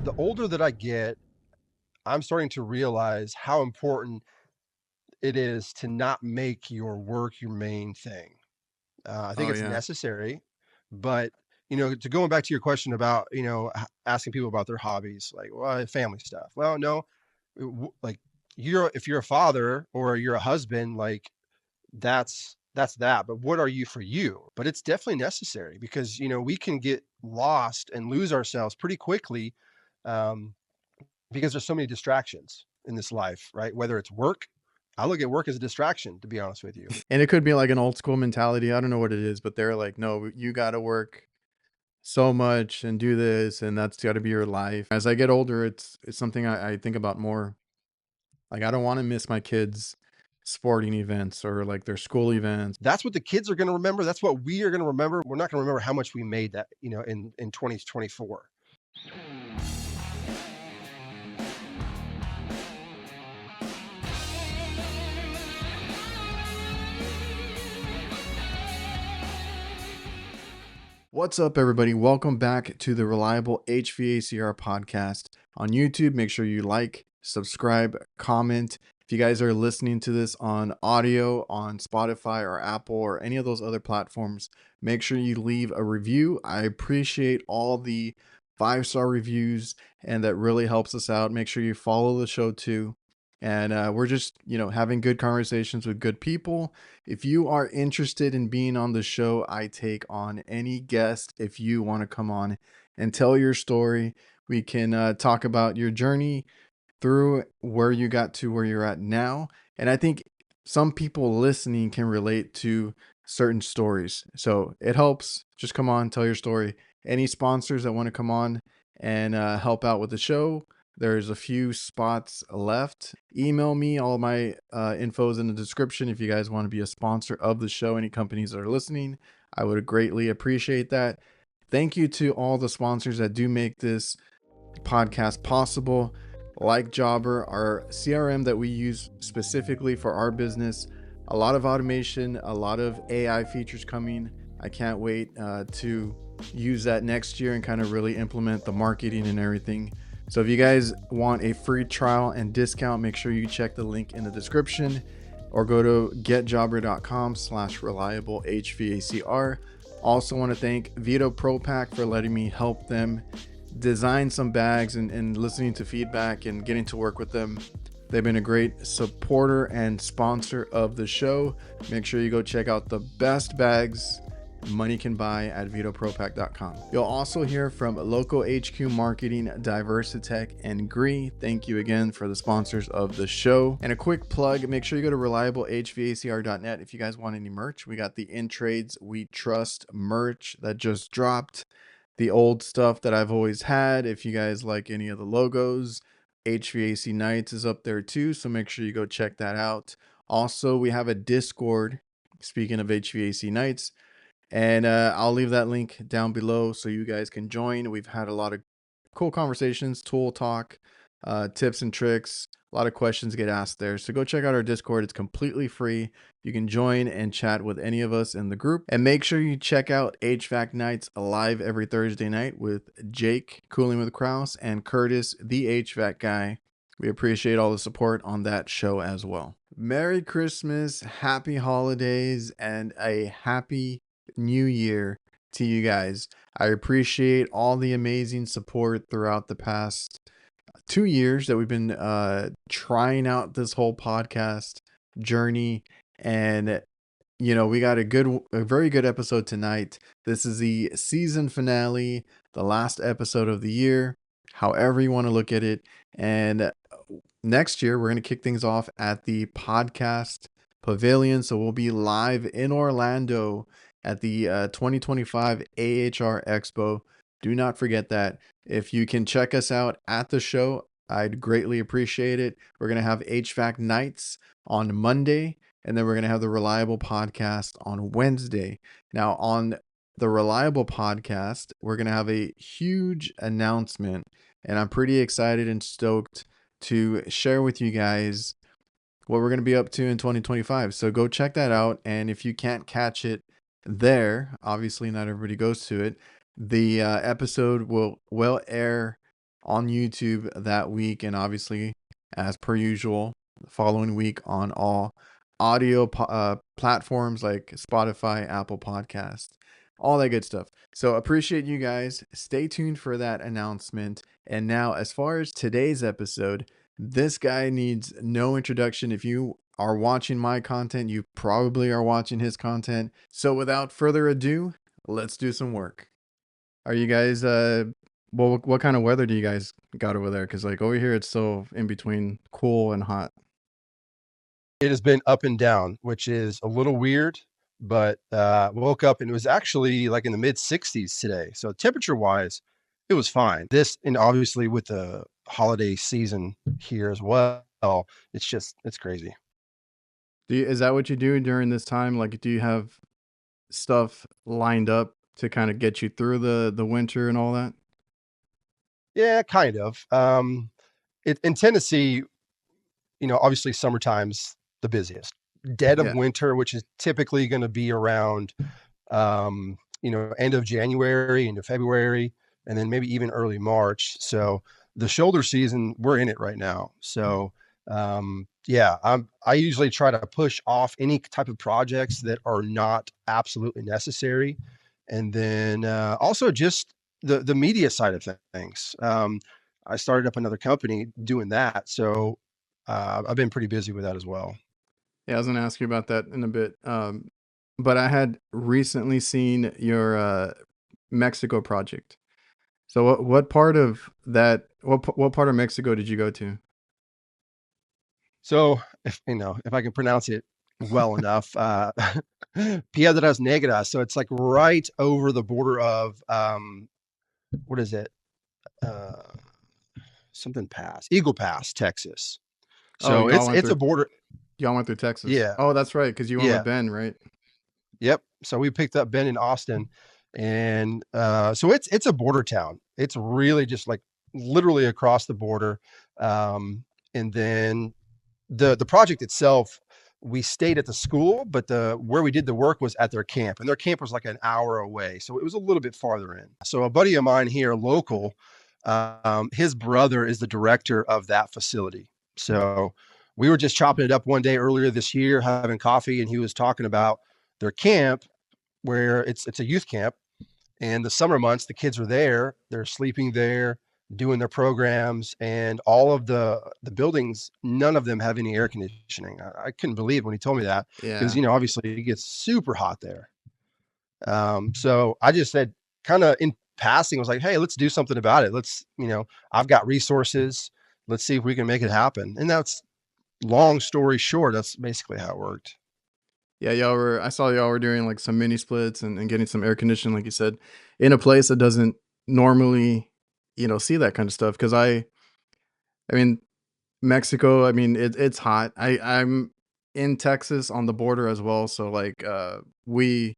The older that I get, I'm starting to realize how important it is to not make your work your main thing. I think Oh it's yeah. necessary, but to going back to your question about asking people about their hobbies, like well, family stuff. Well, no, like if you're a father or you're a husband, like that's that. But what are you for you? But it's definitely necessary because we can get lost and lose ourselves pretty quickly, um, because there's so many distractions in this life, right? Whether it's work, I look at work as a distraction, to be honest with you. And it could be like an old school mentality. I don't know what it is, but they're like, no, you got to work so much and do this, and that's got to be your life. As I get older, it's something I think about more. Like I don't want to miss my kids' sporting events or like their school events. That's what the kids are going to remember. That's what we are going to remember. We're not going to remember how much we made that, in 2024. What's up, everybody? Welcome back to the Reliable HVACR podcast on YouTube. Make sure you like, subscribe, comment. If you guys are listening to this on audio on Spotify or Apple or any of those other platforms, make sure you leave a review. I appreciate all the 5-star reviews, and that really helps us out. Make sure you follow the show too. And we're just, having good conversations with good people. If you are interested in being on the show, I take on any guest. If you want to come on and tell your story, we can talk about your journey through where you got to where you're at now. And I think some people listening can relate to certain stories. So it helps. Just come on, tell your story. Any sponsors that want to come on and help out with the show, there's a few spots left. Email me. All my info is in the description. If you guys want to be a sponsor of the show, any companies that are listening, I would greatly appreciate that. Thank you to all the sponsors that do make this podcast possible, like Jobber, our CRM that we use specifically for our business. A lot of automation, a lot of AI features coming. I can't wait to use that next year and kind of really implement the marketing and everything. So if you guys want a free trial and discount, make sure you check the link in the description or go to getjobber.com/reliable HVACR. Also want to thank VETO Pro Pack for letting me help them design some bags and listening to feedback and getting to work with them. They've been a great supporter and sponsor of the show. Make sure you go check out the best bags money can buy at vetopropack.com. You'll also hear from Local HQ Marketing, DIVERSITECH, and GREE. Thank you again for the sponsors of the show. And a quick plug, make sure you go to reliablehvacr.net if you guys want any merch. We got the In Trades We Trust merch that just dropped. The old stuff that I've always had. If you guys like any of the logos, HVAC Nights is up there too, so make sure you go check that out. Also, we have a Discord, speaking of HVAC Nights, and I'll leave that link down below so you guys can join. We've had a lot of cool conversations, tool talk, tips and tricks. A lot of questions get asked there. So go check out our Discord. It's completely free. You can join and chat with any of us in the group. And make sure you check out HVAC Nights live every Thursday night with Jake, Cooling with Kraus, and Curtis, the HVAC guy. We appreciate all the support on that show as well. Merry Christmas, happy holidays, and a happy new year to you guys. I appreciate all the amazing support throughout the past 2 years that we've been trying out this whole podcast journey. And we got a very good episode tonight. This is the season finale, the last episode of the year, however you want to look at it. And next year we're going to kick things off at the podcast pavilion, so we'll be live in Orlando at the 2025 AHR Expo. Do not forget that. If you can check us out at the show, I'd greatly appreciate it. We're going to have HVAC Nights on Monday, and then we're going to have the Reliable Podcast on Wednesday. Now, on the Reliable Podcast, we're going to have a huge announcement, and I'm pretty excited and stoked to share with you guys what we're going to be up to in 2025. So go check that out. And if you can't catch it there, obviously not everybody goes to it. The episode will air on YouTube that week, and obviously, as per usual, the following week on all audio platforms like Spotify, Apple Podcasts, all that good stuff. So appreciate you guys. Stay tuned for that announcement. And now, as far as today's episode, this guy needs no introduction. If you are watching my content, you probably are watching his content. So without further ado, let's do some work. Are you guys what kind of weather do you guys got over there? Because like over here it's still in between cool and hot. It has been up and down, which is a little weird, but woke up and it was actually like in the mid 60s today. So temperature wise, it was fine. This, and obviously with the holiday season here as well, it's crazy. Is that what you do during this time? Like, do you have stuff lined up to kind of get you through the winter and all that? Yeah, kind of. In Tennessee, obviously summertime's the busiest. Dead of Yeah. winter, which is typically going to be around, end of January into February, and then maybe even early March. So the shoulder season, we're in it right now. So yeah, I usually try to push off any type of projects that are not absolutely necessary, and then also just the media side of things. I started up another company doing that, so I've been pretty busy with that as well. Yeah, I was gonna ask you about that in a bit. But I had recently seen your Mexico project. So what part of that what part of Mexico did you go to? So if I can pronounce it well enough, Piedras Negras. So it's like right over the border of what is it? Uh, Something Pass, Eagle Pass, Texas. Oh, So it's a border. y'all went through Texas. Yeah, Oh, that's right, because you went with yeah, Ben, right? yep. So we picked up Ben in Austin, and so it's a border town. It's really just like literally across the border. And then the project itself, we stayed at the school, but the where we did the work was at their camp, and their camp was like an hour away, so it was a little bit farther in. So a buddy of mine here, local, his brother is the director of that facility. So we were just chopping it up one day earlier this year, having coffee, and he was talking about their camp, where it's a youth camp, and the summer months, the kids are there, they're sleeping there, doing their programs, and all of the buildings, none of them have any air conditioning. I couldn't believe when he told me that, because Yeah. obviously it gets super hot there. So I just said, kind of in passing, I was like, hey, let's do something about it. I've got resources. Let's see if we can make it happen. And that's, long story short, that's basically how it worked. Yeah, I saw y'all were doing like some mini splits and getting some air conditioning, like you said, in a place that doesn't normally, see that kind of stuff. Cause I mean, Mexico, I mean, it's hot. I'm in Texas on the border as well. So like, we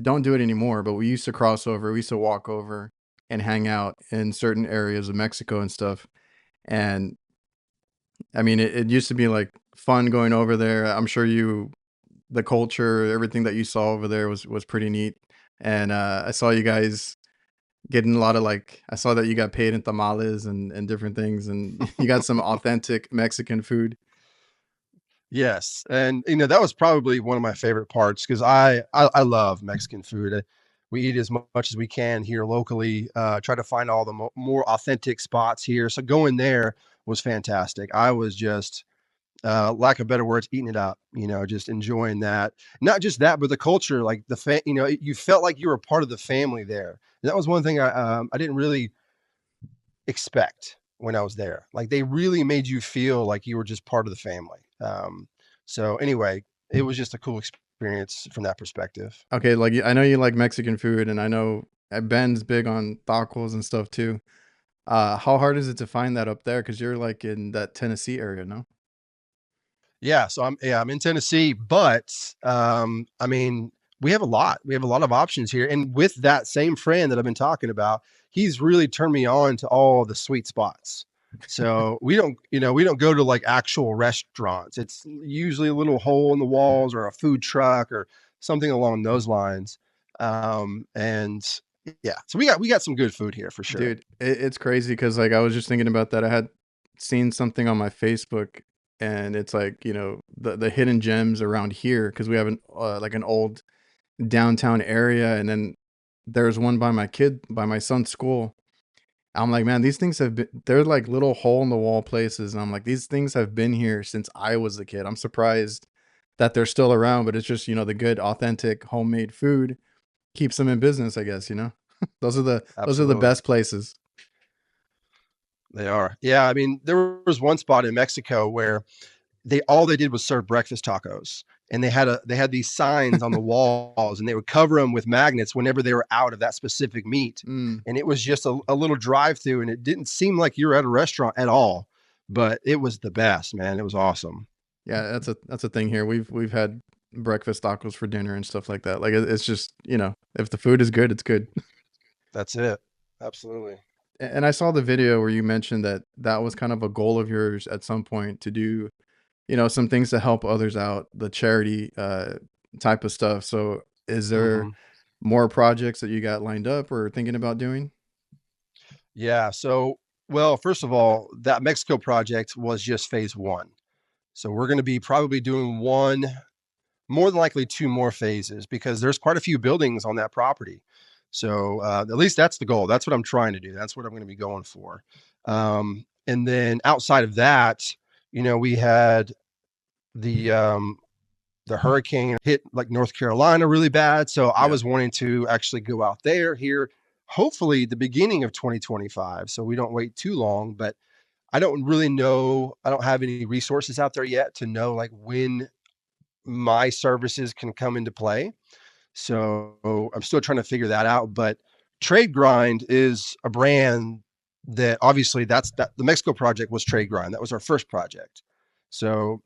don't do it anymore, but we used to cross over. We used to walk over and hang out in certain areas of Mexico and stuff. And I mean, it used to be like fun going over there. I'm sure the culture, everything that you saw over there was pretty neat. And I saw you guys getting a lot of like I saw that you got paid in tamales and different things, and you got some authentic Mexican food. Yes, and that was probably one of my favorite parts, because I love Mexican food. We eat as much as we can here locally. Try to find all the more authentic spots here. So going there was fantastic. I was just, lack of better words, eating it up. Just enjoying that. Not just that, but the culture, like you felt like you were part of the family there. And that was one thing I didn't really expect when I was there. Like they really made you feel like you were just part of the family. So anyway, it was just a cool experience from that perspective. Okay, like I know you like Mexican food, and I know Ben's big on tacos and stuff too. How hard is it to find that up there? Because you're like in that Tennessee area, no? Yeah, so I'm in Tennessee, but I mean, we have a lot. We have a lot of options here. And with that same friend that I've been talking about, he's really turned me on to all the sweet spots. So we don't go to like actual restaurants. It's usually a little hole in the walls or a food truck or something along those lines. And Yeah. So we got some good food here for sure. Dude, it's crazy because like I was just thinking about that. I had seen something on my Facebook, and it's like the hidden gems around here because we have an like an old downtown area, and then there's one by my son's school. I'm like, man, these things have been, they're like little hole in the wall places. And I'm like, these things have been here since I was a kid. I'm surprised that they're still around, but it's just, the good, authentic, homemade food keeps them in business, I guess. Those are the Absolutely. best places. They are. Yeah. I mean, there was one spot in Mexico where all they did was serve breakfast tacos. And they had these signs on the walls, and they would cover them with magnets whenever they were out of that specific meat. Mm, And it was just a little drive through, and it didn't seem like you were at a restaurant at all, but it was the best, man. It was awesome. yeah, that's a thing here. We've had breakfast tacos for dinner and stuff like that. Like it's just, if the food is good, it's good. That's it. Absolutely. And I saw the video where you mentioned that that was kind of a goal of yours at some point to do some things to help others out, the charity type of stuff. So is there Hmm. more projects that you got lined up or thinking about doing? Yeah. So, well, first of all, that Mexico project was just phase one. So we're going to be probably doing one, more than likely two more phases, because there's quite a few buildings on that property. So at least that's the goal. That's what I'm trying to do. That's what I'm going to be going for. And then outside of that, we had the the hurricane hit like North Carolina really bad. So I Yeah. was wanting to actually go out there here, hopefully the beginning of 2025. So we don't wait too long, but I don't really know. I don't have any resources out there yet to know like when my services can come into play. So I'm still trying to figure that out. But Trade Grind is a brand that obviously that the Mexico project was Trade Grind. That was our first project. So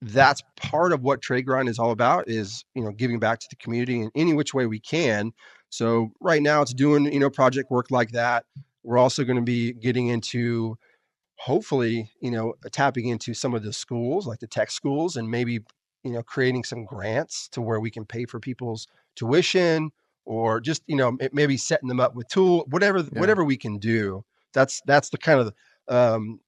that's part of what Trade Grind is all about, is giving back to the community in any which way we can. So right now it's doing project work like that. We're also going to be getting into, hopefully, tapping into some of the schools, like the tech schools, and maybe creating some grants to where we can pay for people's tuition, or just maybe setting them up with tool, whatever Yeah. whatever we can do. That's the kind of um,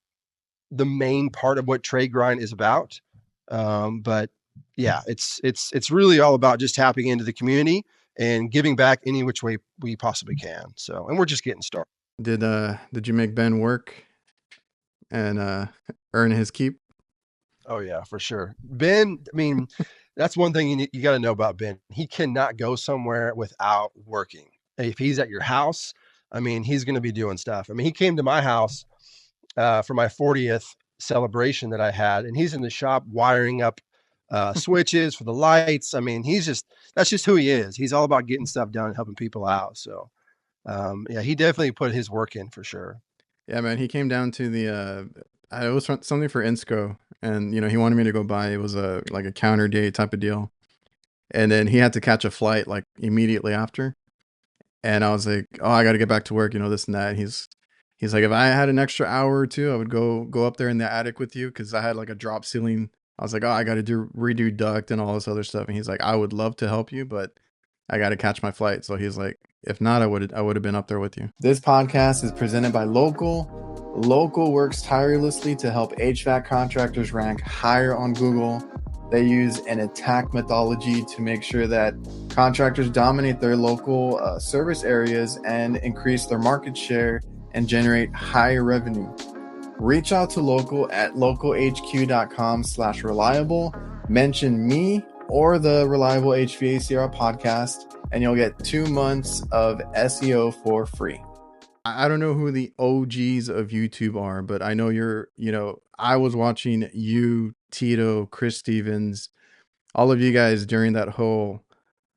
the main part of what Trade Grind is about. But yeah, it's really all about just tapping into the community and giving back any which way we possibly can. So, and we're just getting started. Did you make Ben work and earn his keep? Oh yeah, for sure. Ben, I mean, that's one thing you got to know about Ben. He cannot go somewhere without working. If he's at your house, I mean, he's going to be doing stuff. I mean, he came to my house for my 40th celebration that I had, and he's in the shop wiring up switches for the lights. I mean, that's just who he is. He's all about getting stuff done and helping people out. So, yeah, he definitely put his work in for sure. Yeah, man. He came down to the it was something for Insco, and he wanted me to go by. It was a like a counter date type of deal. And then he had to catch a flight like immediately after. And I was like, "Oh, I got to get back to work, this and that." And he's like, "If I had an extra hour or two, I would go up there in the attic with you because I had like a drop ceiling." I was like, "Oh, I got to redo duct and all this other stuff." And he's like, "I would love to help you, but I got to catch my flight." So he's like, "If not, I would have been up there with you." This podcast is presented by Local. Local works tirelessly to help HVAC contractors rank higher on Google. They use an attack methodology to make sure that contractors dominate their local service areas and increase their market share and generate higher revenue. Reach out to Local at localhq.com/reliable. Mention me or the Reliable HVACR podcast, and you'll get 2 months of SEO for free. I don't know who the OGs of YouTube are, but I know I was watching you, Tito, Chris Stevens, all of you guys during that whole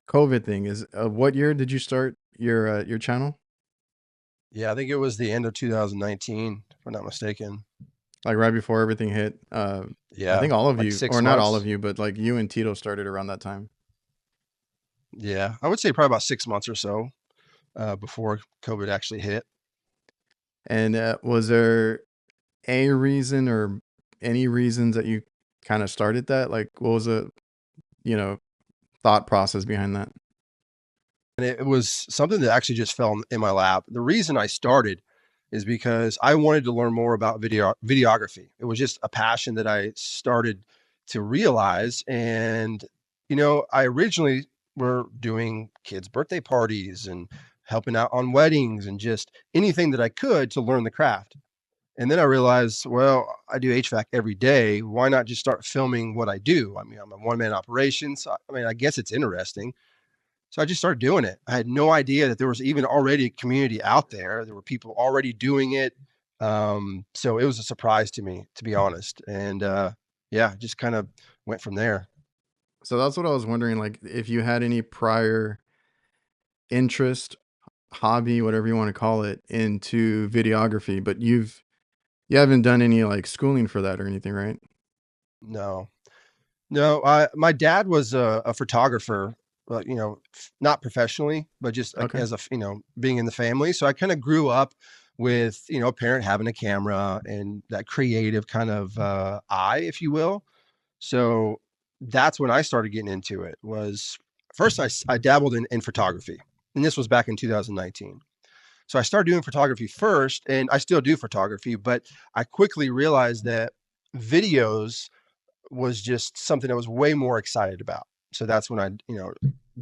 COVID thing. Is what year did you start your channel? Yeah, I think it was the end of 2019, if I'm not mistaken. Like right before everything hit. I Yeah, think all of like you, six or not all of months. you, but like you and Tito started around that time. Yeah, I would say probably about 6 months or so before COVID actually hit. And was there a reason or any reasons that you kind of started that? Like, what was the you know thought process behind that? and it was something that actually just fell in my lap. The reason I started is because I wanted to learn more about videography. It was just a passion that I started to realize. And, I originally were doing kids' birthday parties and helping out on weddings and just anything that I could to learn the craft. And then I realized, well, I do HVAC every day. Why not just start filming what I do? I mean, I'm a one-man operation. So, I mean, I guess it's interesting. So I just started doing it. I had no idea that there was even already a community out there. There were people already doing it. So it was a surprise to me, to be honest. And yeah, just kind of went from there. So that's what I was wondering, like if you had any prior interest, hobby, whatever you want to call it, into videography, but you haven't done any like schooling for that or anything, right? No, no. My dad was a photographer, but not professionally, but just like Okay. as being in the family. So I kind of grew up with a parent having a camera and that creative kind of eye, if you will. So that's when I started getting into it. Was first I dabbled in photography, and this was back in 2019. So I started doing photography first, and I still do photography, but I quickly realized that videos was just something I was way more excited about. So that's when I,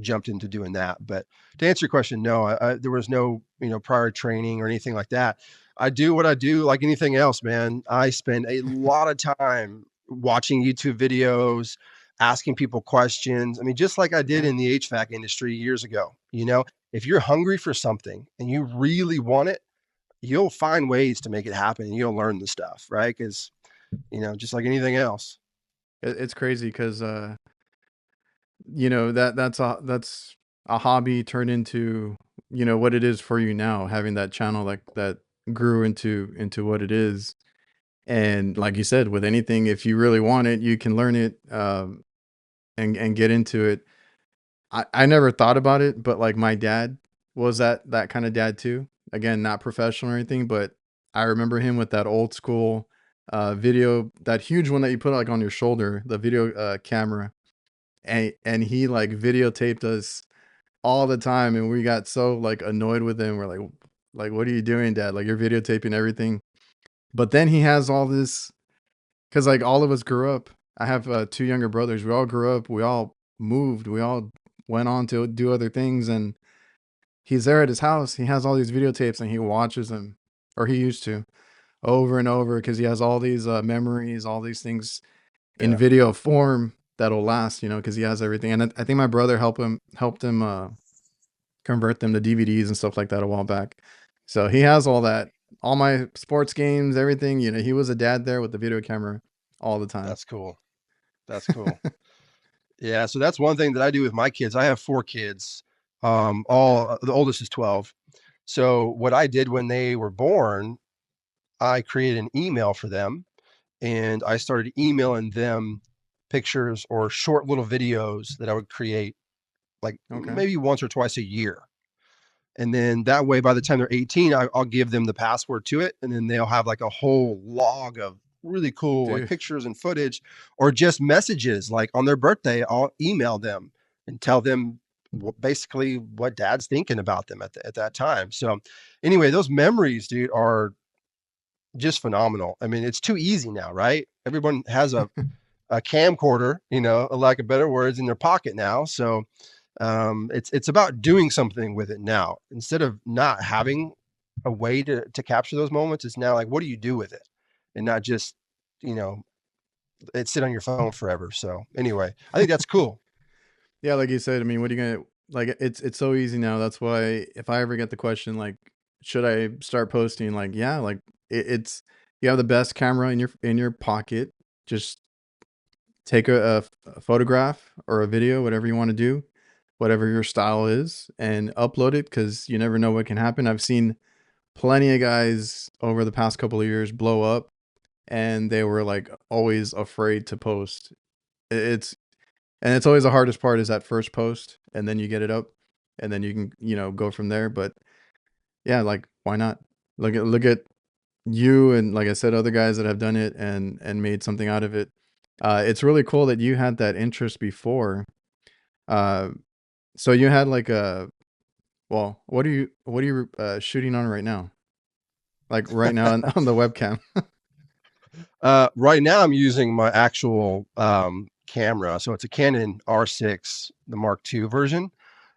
jumped into doing that. But to answer your question, no, there was no, prior training or anything like that. I do what I do like anything else, man. I spend a lot of time watching YouTube videos, asking people questions. I mean, just like I did Yeah. in the HVAC industry years ago, if you're hungry for something and you really want it, you'll find ways to make it happen and you'll learn the stuff, right? Because, just like anything else. It's crazy because that's a hobby turned into, what it is for you now, having that channel like that grew into what it is. And like you said, with anything, if you really want it, you can learn it, and get into it. I never thought about it, but like my dad was that kind of dad too. Again, not professional or anything, but I remember him with that old school video, that huge one that you put like on your shoulder, the video camera. And he like videotaped us all the time, and we got so like annoyed with him. We're like, what are you doing, dad? Like you're videotaping everything. But then he has all this, because like all of us grew up. I have two younger brothers. We all grew up. We all moved. We all went on to do other things. And he's there at his house. He has all these videotapes, and he watches them, or he used to, over and over, because he has all these memories, all these things in Yeah. video form that'll last. Because he has everything. And I think my brother helped him convert them to DVDs and stuff like that a while back. So he has all that, all my sports games, everything. He was a dad there with the video camera all the time. That's cool. That's cool. Yeah, so that's one thing that I do with my kids. I have 4 kids. All the oldest is 12. So what I did when they were born, I created an email for them and I started emailing them pictures or short little videos that I would create like Okay. maybe once or twice a year. And then that way, by the time they're 18, I'll give them the password to it. And then they'll have like a whole log of really cool like Dude. pictures and footage or just messages. Like on their birthday, I'll email them and tell them basically what dad's thinking about them at that time. So anyway, those memories, dude, are just phenomenal. I mean, it's too easy now, right? Everyone has a camcorder, lack of better words, in their pocket now. So it's about doing something with it now instead of not having a way to capture those moments. It's now like, what do you do with it, and not just you know it sit on your phone forever. So anyway, I think that's cool. Yeah, like you said, I mean, what are you gonna like? It's so easy now. That's why if I ever get the question like, should I start posting? Like, yeah, like it's you have the best camera in your pocket. Just take a photograph or a video, whatever you want to do, whatever your style is, and upload it, because you never know what can happen. I've seen plenty of guys over the past couple of years blow up, and they were like always afraid to post. It's and it's always the hardest part, is that first post, and then you get it up, and then you can go from there. But yeah, like why not? Look at you, and like I said, other guys that have done it and made something out of it. It's really cool that you had that interest before. Uh, so you had like Well, what are you shooting on right now? Like right now on the webcam. Right now I'm using my actual camera. So it's a Canon R6, the Mark II version.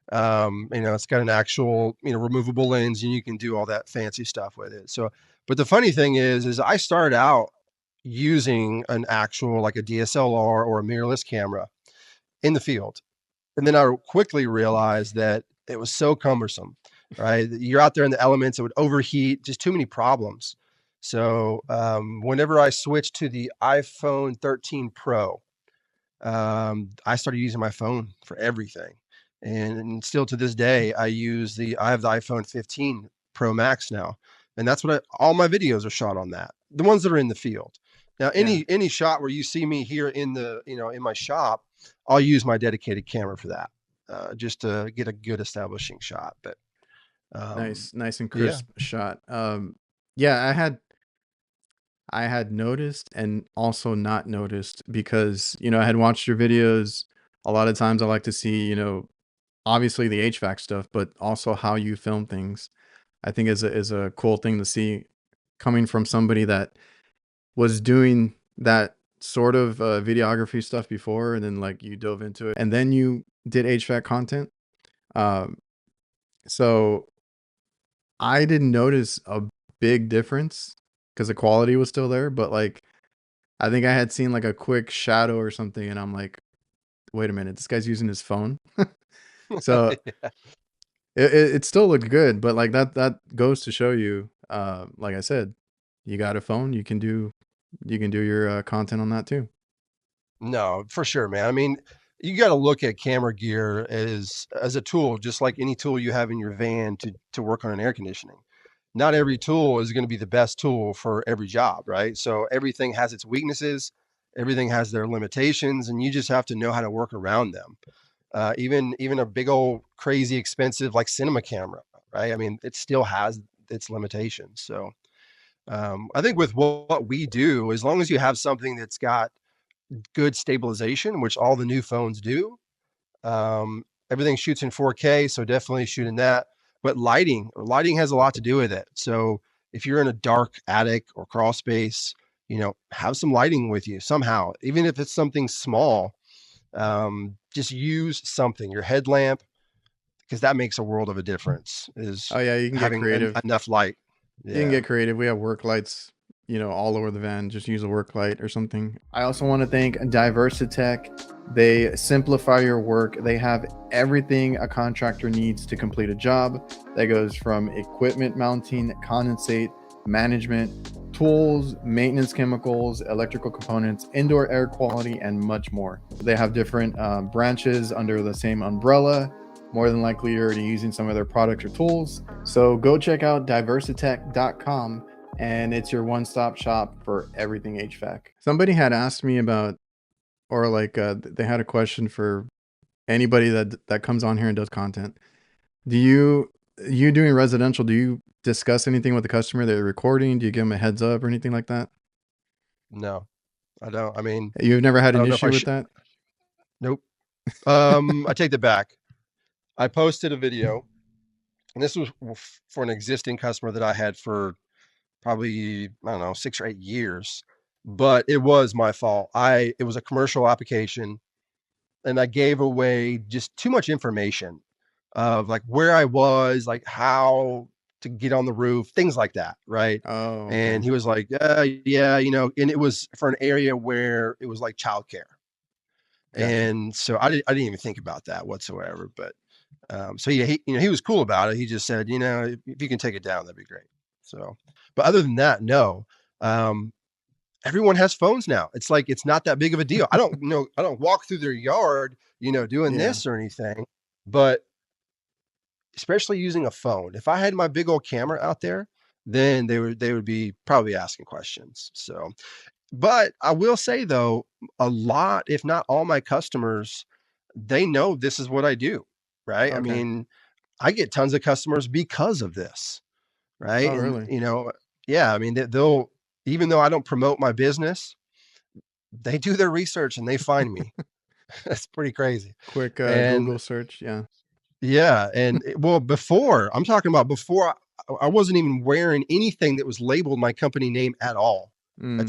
It's got an actual, removable lens, and you can do all that fancy stuff with it. So, but the funny thing is I started out using an actual, like a DSLR or a mirrorless camera in the field. And then I quickly realized that it was so cumbersome, right? You're out there in the elements, it would overheat, just too many problems. So, whenever I switched to the iPhone 13 Pro, I started using my phone for everything. And still to this day, I have the iPhone 15 Pro Max now. And that's what all my videos are shot on that. The ones that are in the field. Now, Yeah. any shot where you see me here in the, in my shop, I'll use my dedicated camera for that, just to get a good establishing shot. But Nice and yeah, crisp shot. Yeah, I had noticed and also not noticed because, I had watched your videos. A lot of times I like to see, obviously the HVAC stuff, but also how you film things. I think is a cool thing to see coming from somebody that was doing that sort of videography stuff before, and then like you dove into it, and then you did HVAC content. Um, so I didn't notice a big difference because the quality was still there, but like I think I had seen like a quick shadow or something, and I'm like, wait a minute, this guy's using his phone. So yeah. it still looked good, but like that goes to show you, like I said, you got a phone, you can do your content on that too. No, for sure, man. I mean, you got to look at camera gear as a tool, just like any tool you have in your van to work on an air conditioning. Not every tool is going to be the best tool for every job, right? So everything has its weaknesses, everything has their limitations, and you just have to know how to work around them. Even a big old crazy expensive like cinema camera, right? I mean, it still has its limitations. So I think with what we do, as long as you have something that's got good stabilization, which all the new phones do. Everything shoots in 4K, so definitely shooting that. But lighting has a lot to do with it. So if you're in a dark attic or crawl space, have some lighting with you somehow, even if it's something small. Just use something, your headlamp, because that makes a world of a difference. Is Oh yeah, you can get having creative. enough light. You can Yeah. get creative. We have work lights, all over the van. Just use a work light or something. I also want to thank DiversiTech. They simplify your work. They have everything a contractor needs to complete a job. That goes from equipment mounting, condensate, management, tools, maintenance chemicals, electrical components, indoor air quality, and much more. They have different branches under the same umbrella. More than likely, you're already using some of their products or tools. So go check out diversitech.com, and it's your one-stop shop for everything HVAC. Somebody had asked me about, or like they had a question for anybody that comes on here and does content. Do you doing residential? Do you discuss anything with the customer that you're recording? Do you give them a heads up or anything like that? No, I don't. I mean, You've never had I an don't know if I issue with should. that? Nope. I take that back. I posted a video, and this was for an existing customer that I had for probably, I don't know, 6 or 8 years, but it was my fault. It was a commercial application, and I gave away just too much information of like where I was, like how to get on the roof, things like that, right? Oh, And okay. he was like, yeah, and it was for an area where it was like childcare. Gotcha. And so I didn't even think about that whatsoever. But so he was cool about it. He just said, if you can take it down, that'd be great. So, but other than that, no. Um, Everyone has phones now. It's like it's not that big of a deal. I don't walk through their yard, doing Yeah. this or anything. But especially using a phone, if I had my big old camera out there, then they would be probably asking questions. So, but I will say though, a lot, if not all my customers, they know this is what I do, right? I Okay. mean, I get tons of customers because of this, right? Oh, And really? yeah, I mean, they'll even though I don't promote my business, they do their research and they find me. That's pretty crazy. Quick And Google search. Yeah. Yeah, and well, before I'm talking about before I wasn't even wearing anything that was labeled my company name at all Mm.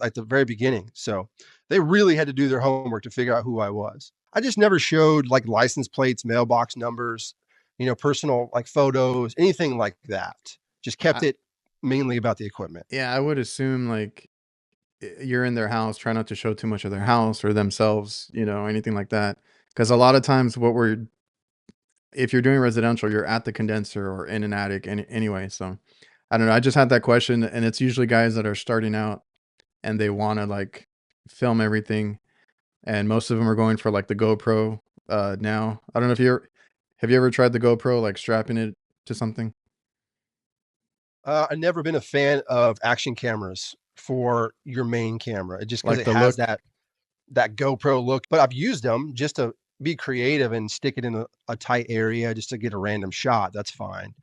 at the very beginning. So they really had to do their homework to figure out who I was. I just never showed like license plates, mailbox numbers, personal like photos, anything like that. Just kept I, it mainly about the equipment. yeah, I would assume like you're in their house, try not to show too much of their house or themselves, anything like that. Because a lot of times, if you're doing residential, you're at the condenser or in an attic anyway. So I don't know. I just had that question, and it's usually guys that are starting out and they want to like film everything, and most of them are going for like the GoPro. Now I don't know if you're have you ever tried the GoPro, like strapping it to something I've never been a fan of action cameras for your main camera, just because like it the has look? that GoPro look. But I've used them just to be creative and stick it in a tight area just to get a random shot. That's fine.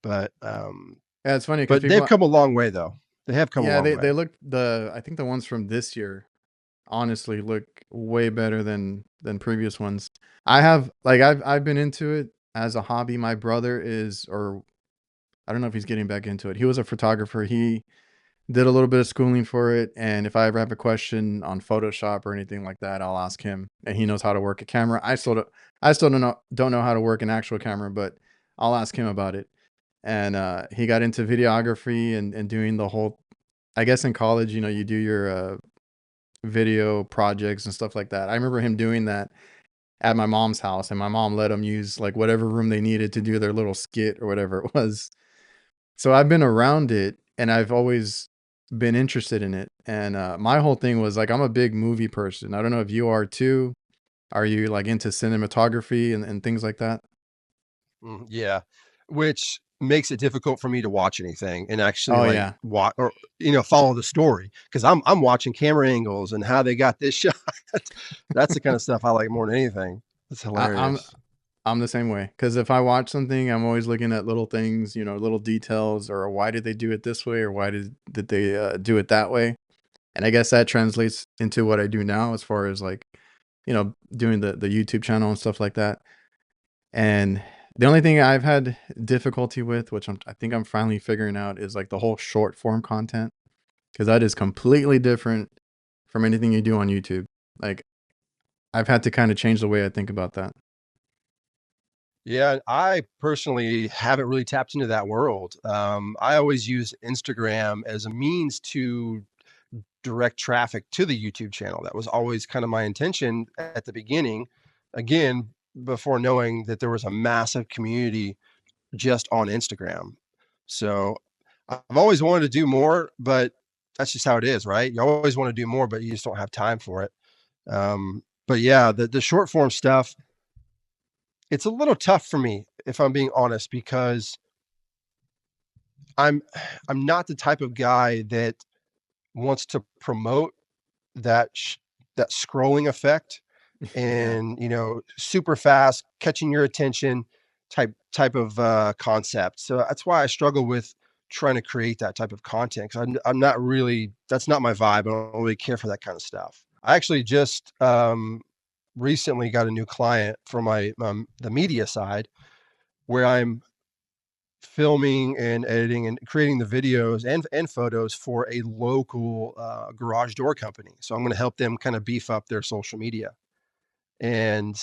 But Yeah, it's funny because but they've people, come a long way though. They have come a yeah, long they way. look I think the ones from this year honestly look way better than previous ones. I've been into it as a hobby. My brother is, or I don't know if he's getting back into it. He was a photographer. He did a little bit of schooling for it, and if I ever have a question on Photoshop or anything like that, I'll ask him, and he knows how to work a camera. I still don't know how to work an actual camera, but I'll ask him about it. And he got into videography and doing the whole. I guess in college, you do your video projects and stuff like that. I remember him doing that at my mom's house, and my mom let him use like whatever room they needed to do their little skit or whatever it was. So I've been around it, and I've always been interested in it. And my whole thing was like, I'm a big movie person. I don't know if you are too. Are you like into cinematography and things like that? Yeah, which makes it difficult for me to watch anything and actually Oh like yeah. watch or follow the story because I'm watching camera angles and how they got this shot. That's the kind of stuff I like more than anything. It's I, I'm hilarious. I'm the same way because if I watch something, I'm always looking at little things, little details, or why did they do it this way, or why did they do it that way? And I guess that translates into what I do now, as far as like, doing the YouTube channel and stuff like that. And the only thing I've had difficulty with, which I think I'm finally figuring out, is like the whole short form content, because that is completely different from anything you do on YouTube. Like I've had to kind of change the way I think about that. Yeah, I personally haven't really tapped into that world. I always use Instagram as a means to direct traffic to the YouTube channel. That was always kind of my intention at the beginning. Again, before knowing that there was a massive community just on Instagram. So I've always wanted to do more, but that's just how it is, right? You always want to do more, but you just don't have time for it. But yeah, the short form stuff, it's a little tough for me, if I'm being honest, because I'm I'm not the type of guy that wants to promote that that scrolling effect Yeah. and super fast catching your attention type of concept. So that's why I struggle with trying to create that type of content because I'm not really, that's not my vibe. I don't really care for that kind of stuff. I actually just recently got a new client for the media side where I'm filming and editing and creating the videos and photos for a local garage door company. So I'm going to help them kind of beef up their social media. And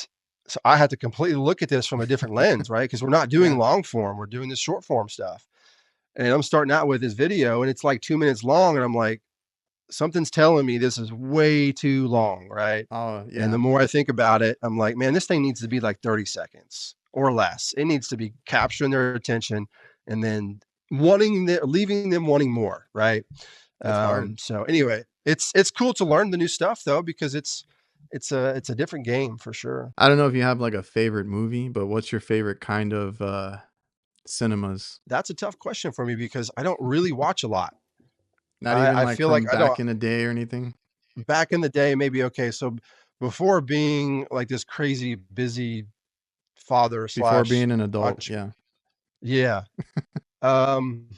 so I had to completely look at this from a different lens, right? Because we're not doing Yeah. long form, we're doing this short form stuff. And I'm starting out with this video and it's like 2 minutes long. And I'm like, something's telling me this is way too long, right? Oh And the yeah. more I think about it, I'm like, man, this thing needs to be like 30 seconds or less. It needs to be capturing their attention and then leaving them wanting more, right? It's hard. So anyway, it's cool to learn the new stuff though because it's a different game for sure. I don't know if you have like a favorite movie, but what's your favorite kind of cinemas? That's a tough question for me because I don't really watch a lot. Not even I like feel like from I don't. back in the day or anything? Back in the day, maybe okay. So before being like this crazy busy father Before slash being an adult, entre- yeah. yeah. Um,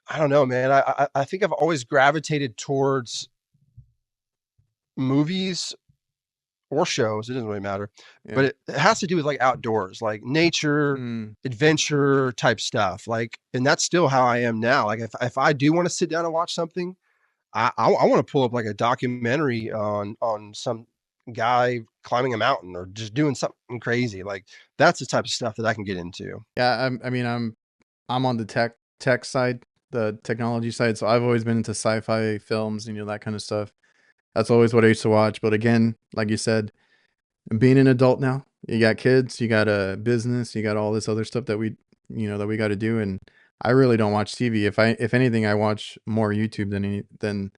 I don't know, man. I think I've always gravitated towards movies or shows. It doesn't really matter, Yeah. but it has to do with like outdoors, like nature, Mm. adventure type stuff. Like, and that's still how I am now. Like if I do want to sit down and watch something, I want to pull up like a documentary on some guy climbing a mountain or just doing something crazy. Like that's the type of stuff that I can get into. Yeah, I mean, I'm on the tech side, the technology side, so I've always been into sci-fi films, that kind of stuff. That's always what I used to watch. But again, like you said, being an adult now, you got kids, you got a business, you got all this other stuff that we got to do, and I really don't watch TV. If anything, I watch more YouTube than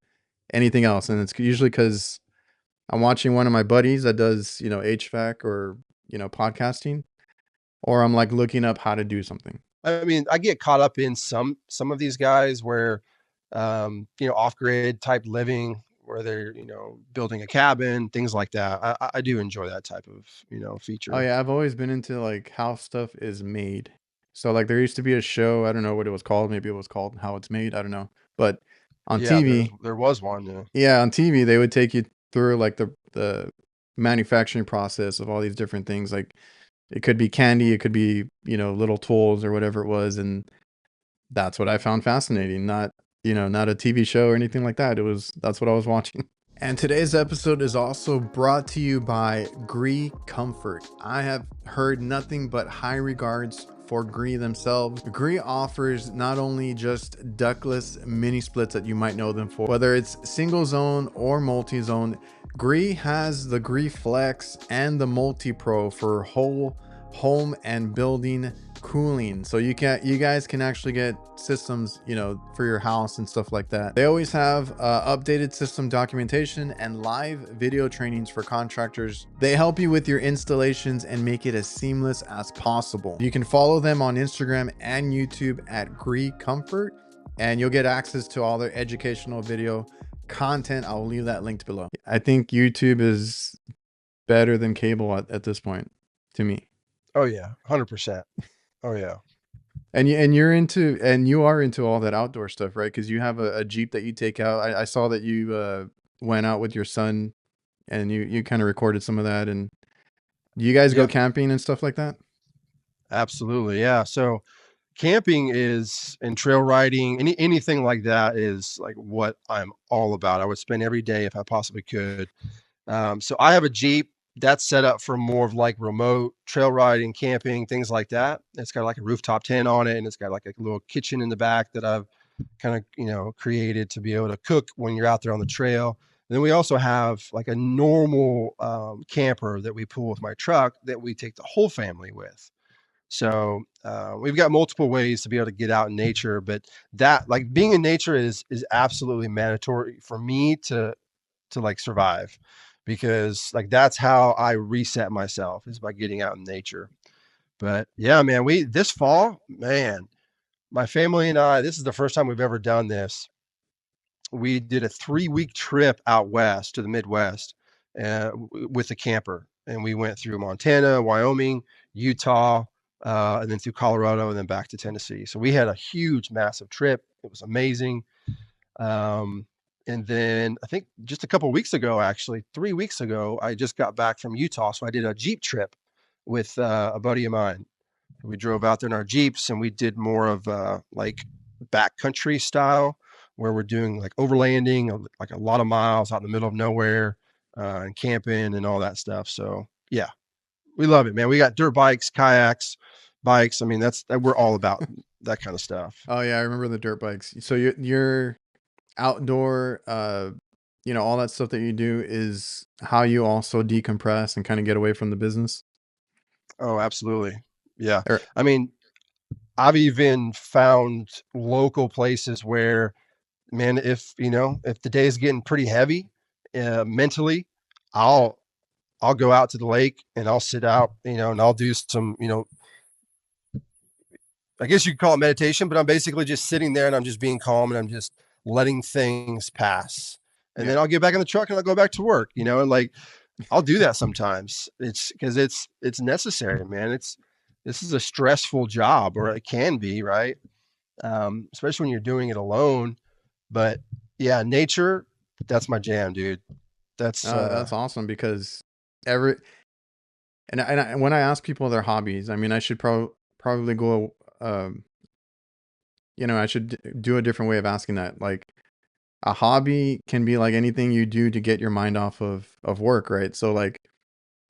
anything else, and it's usually because I'm watching one of my buddies that does, HVAC or podcasting, or I'm like looking up how to do something. I mean, I get caught up in some of these guys where, off grid type living where they're, building a cabin, things like that. I do enjoy that type of, Oh feature. yeah, I've always been into like how stuff is made. So like there used to be a show, I don't know what it was called, maybe it was called How It's Made, I don't know. But on Yeah, TV, there was one. Yeah. yeah, on TV they would take you through like the manufacturing process of all these different things. Like it could be candy, it could be, little tools or whatever it was, and that's what I found fascinating. Not a TV show or anything like that. That's what I was watching. And today's episode is also brought to you by GREE Comfort. I have heard nothing but high regards for GREE themselves. GREE offers not only just ductless mini splits that you might know them for, whether it's single zone or multi-zone, GREE has the GREE Flex and the Multi Pro for whole home and building cooling, so you guys can actually get systems for your house and stuff like that. They always have updated system documentation and live video trainings for contractors. They help you with your installations and make it as seamless as possible. You can follow them on Instagram and YouTube at GREE Comfort, and you'll get access to all their educational video content. I'll leave that linked below. I think YouTube is better than cable at this point to me. Oh yeah, 100%. Oh yeah. And you are into all that outdoor stuff, right? Because you have a Jeep that you take out. I saw that you went out with your son and you kind of recorded some of that. And do you guys go Yep. camping and stuff like that? Absolutely. Yeah. So camping is and trail riding, anything like that is like what I'm all about. I would spend every day if I possibly could. So I have a Jeep that's set up for more of like remote trail riding, camping, things like that. It's got like a rooftop tent on it, and it's got like a little kitchen in the back that I've kind of, created to be able to cook when you're out there on the trail. Then we also have like a normal camper that we pull with my truck that we take the whole family with. So we've got multiple ways to be able to get out in nature, but that like being in nature is absolutely mandatory for me to like survive, because like that's how I reset myself is by getting out in nature. But yeah, man, we this fall, man, my family and I, this is the first time we've ever done this. We did a 3-week trip out west to the Midwest with a camper, and we went through Montana, Wyoming, Utah, and then through Colorado, and then back to Tennessee. So we had a huge, massive trip. It was amazing. Um, and then I think just a couple of weeks ago, actually 3 weeks ago, I just got back from Utah. So I did a Jeep trip with a buddy of mine. We drove out there in our Jeeps and we did more of like backcountry style, where we're doing like overlanding, like a lot of miles out in the middle of nowhere, and camping and all that stuff. So yeah, we love it, man. We got dirt bikes, kayaks, bikes. I mean, we're all about that kind of stuff. Oh yeah, I remember the dirt bikes. So your outdoor, all that stuff that you do is how you also decompress and kind of get away from the business. Oh, absolutely. Yeah. Or I mean, I've even found local places where, man, if the day is getting pretty heavy mentally, I'll I'll go out to the lake and I'll sit out, and I'll do some, I guess you could call it meditation, but I'm basically just sitting there and I'm just being calm and I'm just letting things pass. And yeah. then I'll get back in the truck and I'll go back to work, and like I'll do that sometimes. It's because it's necessary, man. This is a stressful job, or it can be, right? Especially when you're doing it alone. But yeah, nature, that's my jam, dude. That's That's awesome because every when I ask people their hobbies, I mean, I should probably go, I should do a different way of asking that. Like, a hobby can be like anything you do to get your mind off of work, right? So like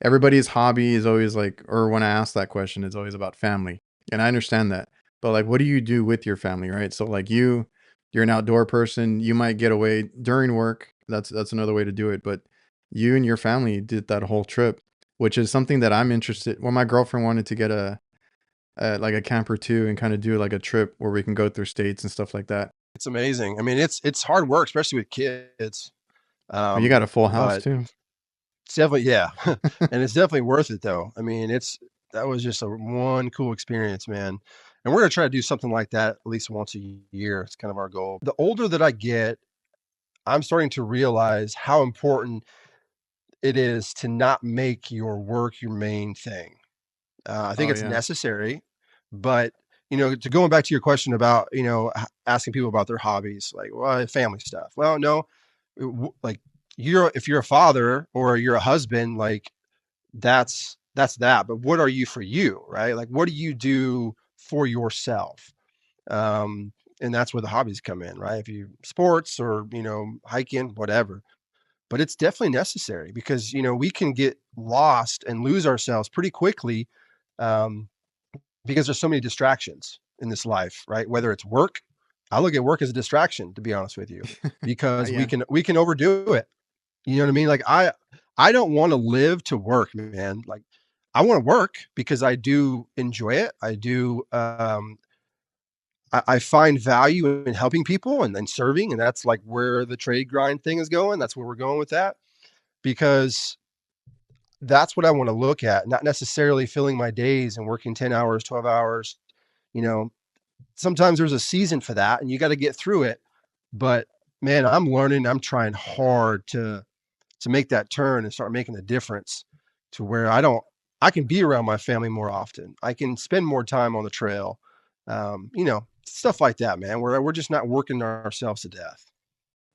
everybody's hobby is always like, or when I ask that question, it's always about family. And I understand that. But like, what do you do with your family, right? So like you're an outdoor person, you might get away during work. That's another way to do it. But you and your family did that whole trip, which is something that I'm interested. Well, my girlfriend wanted to get like a camper too and kind of do like a trip where we can go through states and stuff like that. It's amazing. I mean, it's hard work, especially with kids. Well, you got a full house But too. it's definitely, yeah, and it's definitely worth it though. I mean, that was just a one cool experience, man. And we're gonna try to do something like that at least once a year. It's kind of our goal. The older that I get, I'm starting to realize how important it is to not make your work your main thing. I think Oh it's yeah. necessary, but to going back to your question about asking people about their hobbies, like, well, family stuff. Well, no, like if you're a father or you're a husband, like that's that. But what are you for you, right? Like, what do you do for yourself? Um, and that's where the hobbies come in, right? If you sports or hiking, whatever. But it's definitely necessary because we can get lost and lose ourselves pretty quickly, um, because there's so many distractions in this life, right? Whether it's work, I look at work as a distraction, to be honest with you, because we Yeah. can overdo it. You know what I mean? Like I don't want to live to work, man. Like I want to work because I do enjoy it. I do I find value in helping people and then serving, and that's like where the trade grind thing is going. That's where we're going with that because that's what I want to look at, not necessarily filling my days and working 10 hours, 12 hours. You know, sometimes there's a season for that and you got to get through it. But man, I'm learning, I'm trying hard to make that turn and start making a difference to where I can be around my family more often. I can spend more time on the trail. Stuff like that, man. We're just not working ourselves to death.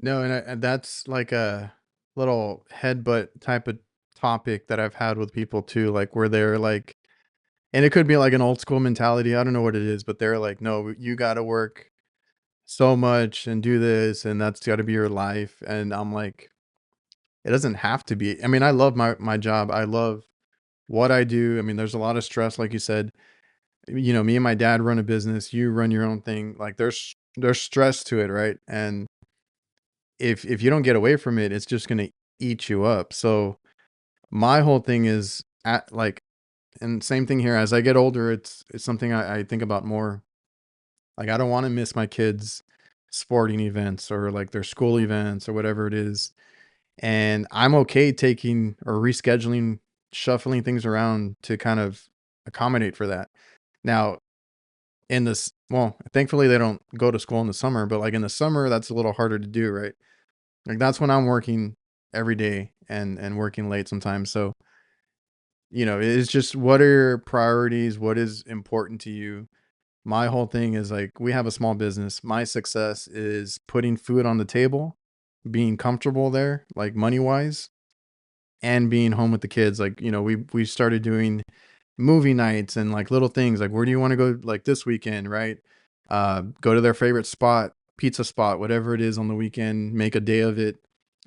No, and that's like a little headbutt type of topic that I've had with people too, like where they're like, and it could be like an old school mentality. I don't know what it is, but they're like, no, you got to work so much and do this, and that's got to be your life. And I'm like, it doesn't have to be. I mean, I love my job. I love what I do. I mean, there's a lot of stress, like you said. Me and my dad run a business. You run your own thing. Like there's stress to it, right? And if you don't get away from it, it's just gonna eat you up. So my whole thing is at like, and same thing here. As I get older, it's something I think about more. Like I don't want to miss my kids' sporting events or like their school events or whatever it is. And I'm okay taking or rescheduling, shuffling things around to kind of accommodate for that. Now, in this, well, thankfully they don't go to school in the summer, but like in the summer, that's a little harder to do, right? Like that's when I'm working every day and working late sometimes. So, it's just what are your priorities? What is important to you? My whole thing is like we have a small business. My success is putting food on the table, being comfortable there, like money wise, and being home with the kids. Like, we started doing movie nights and like little things like where do you want to go like this weekend, right? Go to their favorite spot, pizza spot, whatever it is on the weekend, make a day of it.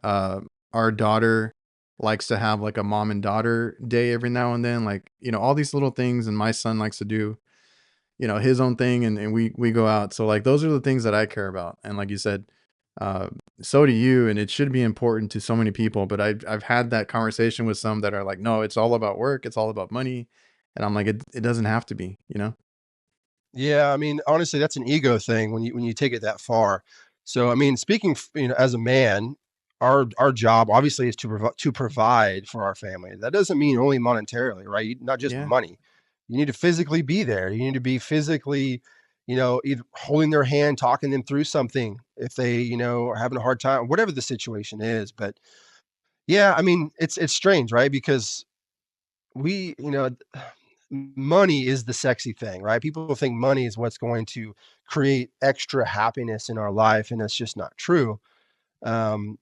Uh, our daughter likes to have like a mom and daughter day every now and then, like, all these little things. And my son likes to do, his own thing and we go out. So like those are the things that I care about. And like you said, uh, so do you, and it should be important to so many people. But I've had that conversation with some that are like, no, it's all about work, it's all about money. And I'm like, it doesn't have to be, you know? Yeah, I mean, honestly, that's an ego thing when you take it that far. So, I mean, speaking, as a man, our job obviously is to provide for our family. That doesn't mean only monetarily, right? Not just Yeah. money. You need to physically be there. You need to be physically, either holding their hand, talking them through something if they, are having a hard time, whatever the situation is. But yeah, I mean, it's strange, right? Because we, money is the sexy thing, right? People think money is what's going to create extra happiness in our life, and that's just not true. Um,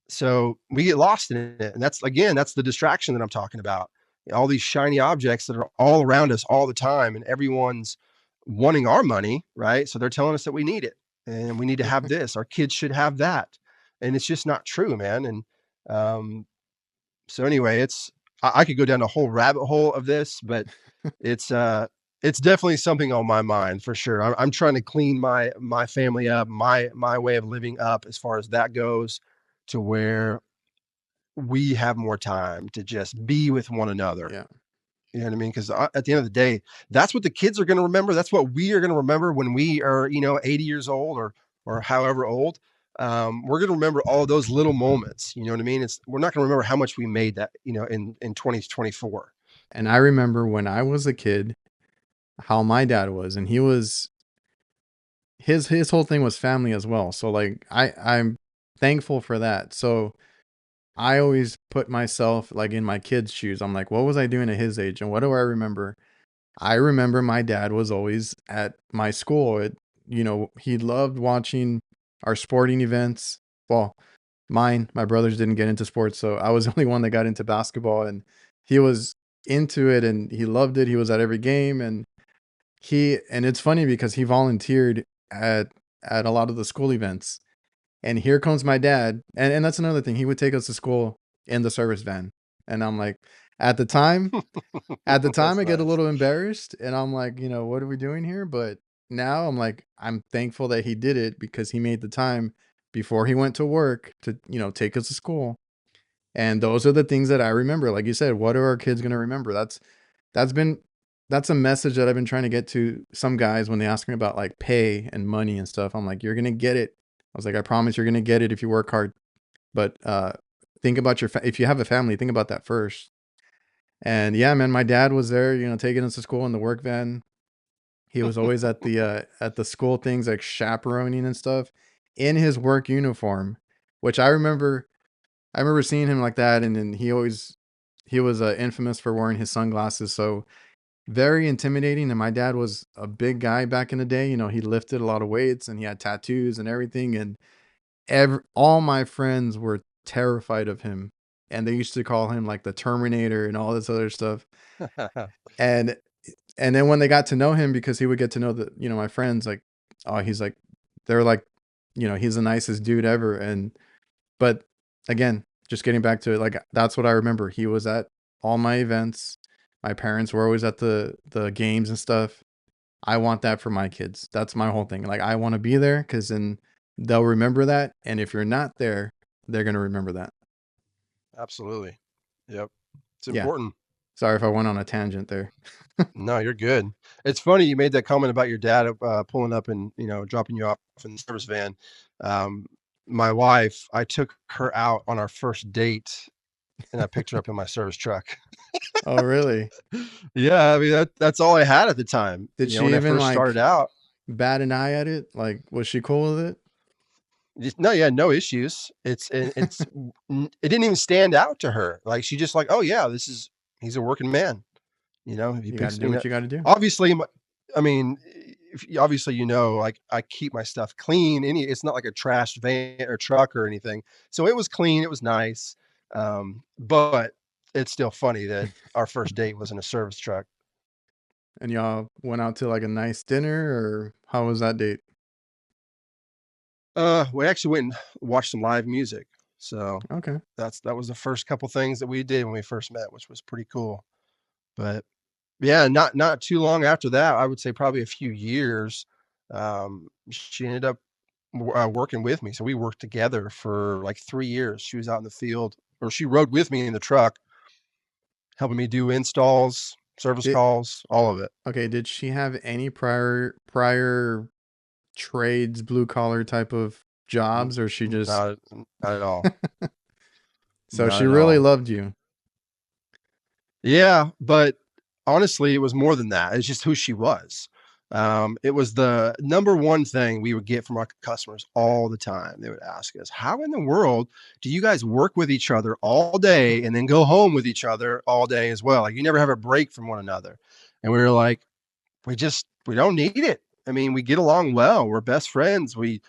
So we get lost in it. And that's, again, that's the distraction that I'm talking about. All these shiny objects that are all around us all the time, and everyone's wanting our money, right? So they're telling us that we need it and we need to have this. Our kids should have that. And it's just not true, man. And um, so anyway, I could go down a whole rabbit hole of this, but it's it's definitely something on my mind for sure. I'm trying to clean my family up, my way of living up as far as that goes, to where we have more time to just be with one another. Yeah. You know what I mean? Because at the end of the day, that's what the kids are going to remember. That's what we are going to remember when we are, 80 years old or however old. We're going to remember all those little moments. You know what I mean? We're not going to remember how much we made that, in 2024. And I remember when I was a kid, how my dad was, and he was his whole thing was family as well. So like I'm thankful for that. So I always put myself like in my kid's shoes. I'm like, what was I doing at his age? And what do I remember? I remember my dad was always at my school. He loved watching our sporting events. Well, my brothers didn't get into sports, so I was the only one that got into basketball, and he was into it and he loved it. He was at every game, and it's funny because he volunteered at a lot of the school events. And here comes my dad. And that's another thing. He would take us to school in the service van. And I'm like, at the time, That's I get a nice. little embarrassed and I'm like, what are we doing here? But now I'm like, I'm thankful that he did it because he made the time before he went to work to, take us to school. And those are the things that I remember. Like you said, what are our kids going to remember? That's been, that's a message that I've been trying to get to some guys when they ask me about like pay and money and stuff. I'm like, you're going to get it. I was like, I promise you're going to get it if you work hard. But think about if you have a family, think about that first. And yeah, man, my dad was there, taking us to school in the work van. He was always at the school things like chaperoning and stuff in his work uniform, which I remember. I remember seeing him like that, and then he was infamous for wearing his sunglasses, so very intimidating. And my dad was a big guy back in the day. He lifted a lot of weights and he had tattoos and everything, and all my friends were terrified of him, and they used to call him like the Terminator and all this other stuff. And then when they got to know him, because he would get to know my friends, like, oh, he's like, they're like, he's the nicest dude ever. But again, just getting back to it, like that's what I remember. He was at all my events. My parents were always at the games and stuff. I want that for my kids. That's my whole thing. Like I want to be there because then they'll remember that. And if you're not there, they're gonna remember that. Absolutely. Yep. It's Yeah. important. Sorry if I went on a tangent there. No, you're good. It's funny you made that comment about your dad pulling up and dropping you off in the service van. Um, my wife, I took her out on our first date, and I picked her up in my service truck. Oh, really? Yeah, I mean that's all I had at the time. Did When she I even first started like out, bat an eye at it? Like, was she cool with it? no, yeah, no issues. It didn't even stand out to her. Like she just like, oh yeah, he's a working man. He You got to picks, do what you got to do. obviously, I mean, obviously, like I keep my stuff clean. It's not like a trash van or truck or anything. So it was clean. It was nice. But it's still funny that our first date was in a service truck. And y'all went out to like a nice dinner, or how was that date? We actually went and watched some live music. So Okay. that was the first couple things that we did when we first met, which was pretty cool. But yeah, not too long after that, I would say probably a few years, she ended up working with me. So we worked together for like 3 years. She was out in the field, or she rode with me in the truck, helping me do installs, service Did calls, all of it. Okay, did she have any prior trades, blue collar type of N- jobs, or she just not at all. so Not she at really all. loved you? Yeah, but honestly, it was more than that. It's just who she was. It was the number one thing we would get from our customers all the time. They would ask us, "How in the world do you guys work with each other all day and then go home with each other all day as well? Like you never have a break from one another." And we were like, we don't need it. I mean, we get along well. We're best friends. We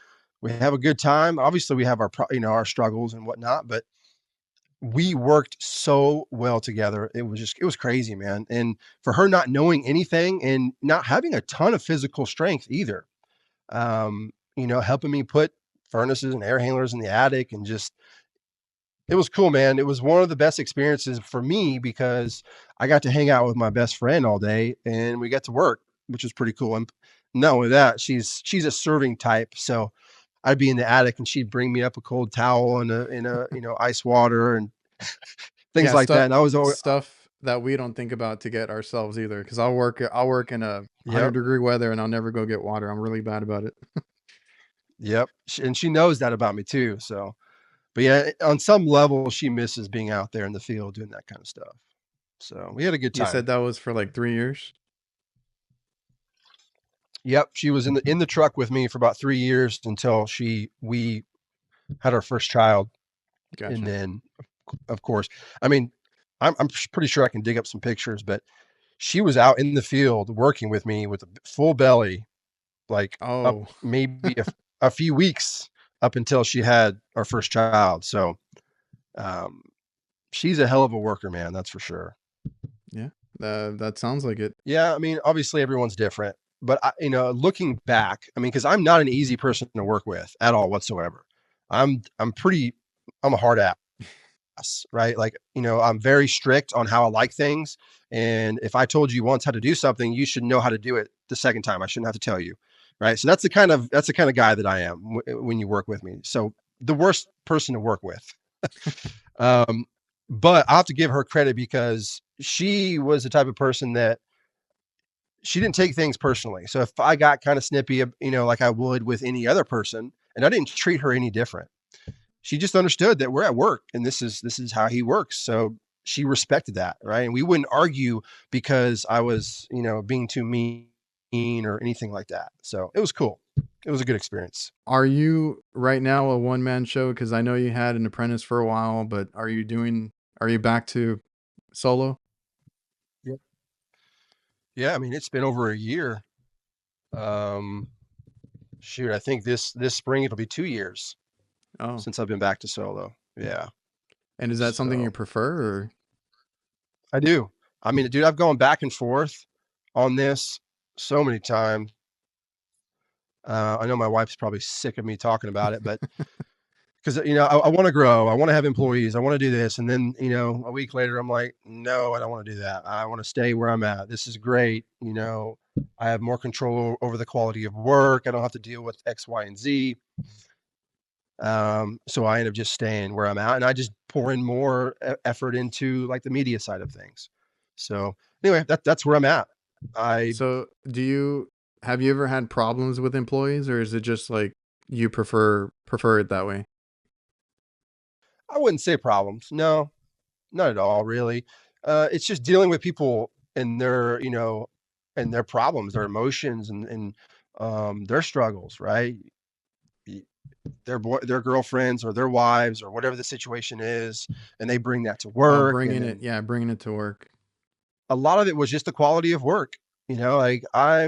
We have a good time. Obviously, we have our our struggles and whatnot, but we worked so well together. It was crazy, man. And for her not knowing anything and not having a ton of physical strength either, helping me put furnaces and air handlers in the attic and just it was cool, man. It was one of the best experiences for me because I got to hang out with my best friend all day and we got to work, which was pretty cool. And not only that, she's a serving type. So I'd be in the attic and she'd bring me up a cold towel and ice water and things Yeah, like that. And I was always, stuff that we don't think about to get ourselves either. Because I'll work in a 100 yep, degree weather and I'll never go get water. I'm really bad about it. yep. And she knows that about me too. So, but yeah, on some level, she misses being out there in the field doing that kind of stuff. So we had a good You time. said that was for like 3 years. Yep, she was in the truck with me for about 3 years until we had our first child, and Gotcha. then, of course, I mean, I'm pretty sure I can dig up some pictures, but she was out in the field working with me with a full belly, like up Oh, maybe a few weeks up until she had our first child. So, um, she's a hell of a worker, man. That's for sure. yeah. That sounds like it. Yeah, I mean, obviously everyone's different, but looking back, I mean, because I'm not an easy person to work with at all whatsoever. I'm pretty, I'm a hard ass, right? Like, I'm very strict on how I like things, and if I told you once how to do something, you should know how to do it the second time. I shouldn't have to tell you, right? So that's the kind of guy that I am when you work with me. So the worst person to work with. Um, but I have to give her credit because she was the type of person that she didn't take things personally. So if I got kind of snippy, like I would with any other person, and I didn't treat her any different. She just understood that we're at work and this is how he works. So she respected that, right? And we wouldn't argue because I was, being too mean or anything like that. So it was cool. It was a good experience. Are you right now a one man show? Because I know you had an apprentice for a while, but are you back to solo? Yep. Yeah, I mean it's been over a year. Um, Shoot, I think this spring it'll be 2 years Oh, since I've been back to solo. Yeah. and is that something you So prefer or? I do. I mean, dude, I've gone back and forth on this so many times. I know my wife's probably sick of me talking about it, but because I want to grow, I want to have employees, I want to do this, and then a week later, I'm like, no, I don't want to do that. I want to stay where I'm at. This is great. I have more control over the quality of work. I don't have to deal with X, Y, and Z. So I end up just staying where I'm at, and I just pour in more effort into like the media side of things. So anyway, that's where I'm at. I So, have you ever had problems with employees, or is it just like you prefer it that way? I wouldn't say problems. No, not at all, really. It's just dealing with people and their problems, their emotions, and their struggles, right? Y- their girlfriends or their wives or whatever the situation is, and they bring that to Oh, work, and bringing it, then yeah, bringing it to work. a lot of it was just the quality of work. Like I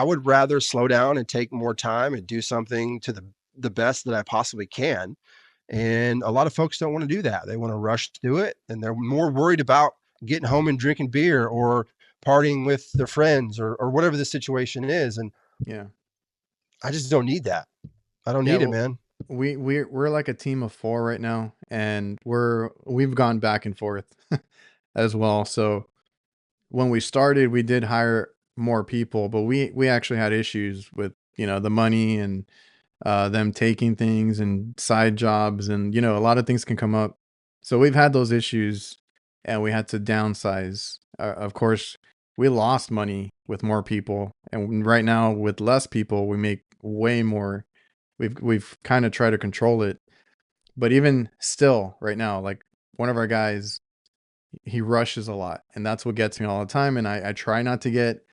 would rather slow down and take more time and do something to the best that I possibly can. And a lot of folks don't want to do that. They want to rush through it and they're more worried about getting home and drinking beer or partying with their friends or whatever the situation is. And Yeah, I just don't need that. I don't yeah. need it, Well, man. we're like a team of four right now, and we've gone back and forth as well. So when we started, we did hire more people, but we actually had issues with the money and them taking things and side jobs, and a lot of things can come up. So we've had those issues, and we had to downsize. Of course, we lost money with more people, and right now with less people, we make way more. We've kind of tried to control it, but even still, right now, like one of our guys, he rushes a lot, and that's what gets me all the time. And I try not to get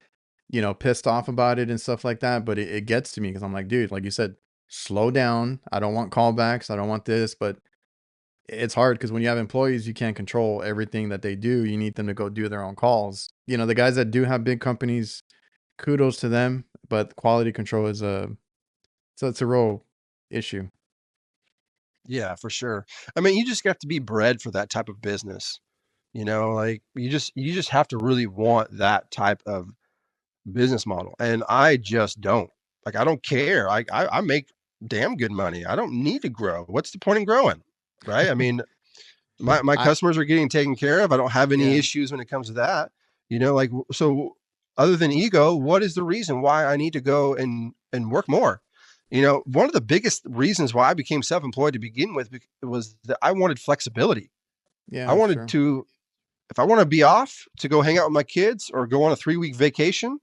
pissed off about it and stuff like that. But it gets to me because I'm like, dude, like you said, slow down. I don't want callbacks. I don't want this. But it's hard because when you have employees, you can't control everything that they do. You need them to go do their own calls. The guys that do have big companies, kudos to them. But quality control is a, so it's a real. issue. Yeah, for sure. I mean, you just have to be bred for that type of business. Like you just have to really want that type of business model. And I just don't. Like I don't care. I make damn good money. I don't need to grow. What's the point in growing? Right? I mean, my I customers are getting taken care of. I don't have any Yeah. issues when it comes to that. Like so other than ego, what is the reason why I need to go and work more? One of the biggest reasons why I became self-employed to begin with was that I wanted flexibility. I Yeah, wanted sure. to, if I want to be off to go hang out with my kids or go on a 3-week vacation,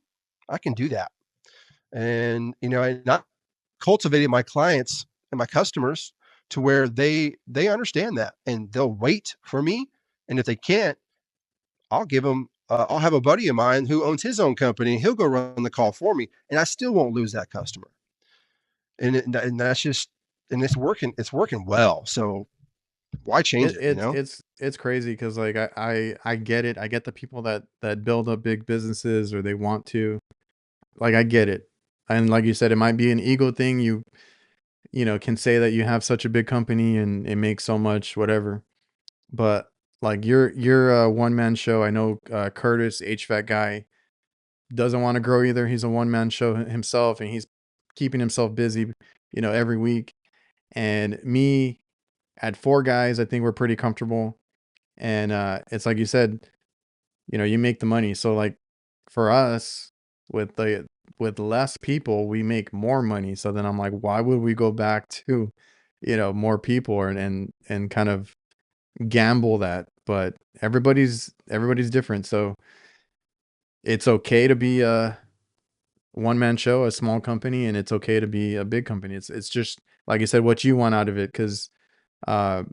I can do that. And I cultivated my clients and my customers to where they understand that and they'll wait for me. And if they can't, I'll give them. I'll have a buddy of mine who owns his own company. He'll go run the call for me, and I still won't lose that customer. And that's just and it's working. It's working well. So why change It, it? it's crazy because like I get it. I get the people that build up big businesses or they want to. Like I get it. And like you said, it might be an ego thing. You can say that you have such a big company and it makes so much, whatever. But like you're a one man show. I know Curtis, HVAC guy, doesn't want to grow either. He's a one man show himself, and he's keeping himself busy, every week. And me at 4 guys, I think we're pretty comfortable. And it's like you said, you make the money. So like for us, with the with less people, we make more money. So then I'm like, why would we go back to, more people and kind of gamble that? But everybody's different. So it's okay to be a one man show, a small company, and it's okay to be a big company. It's just like you said, what you want out of it. Because uh,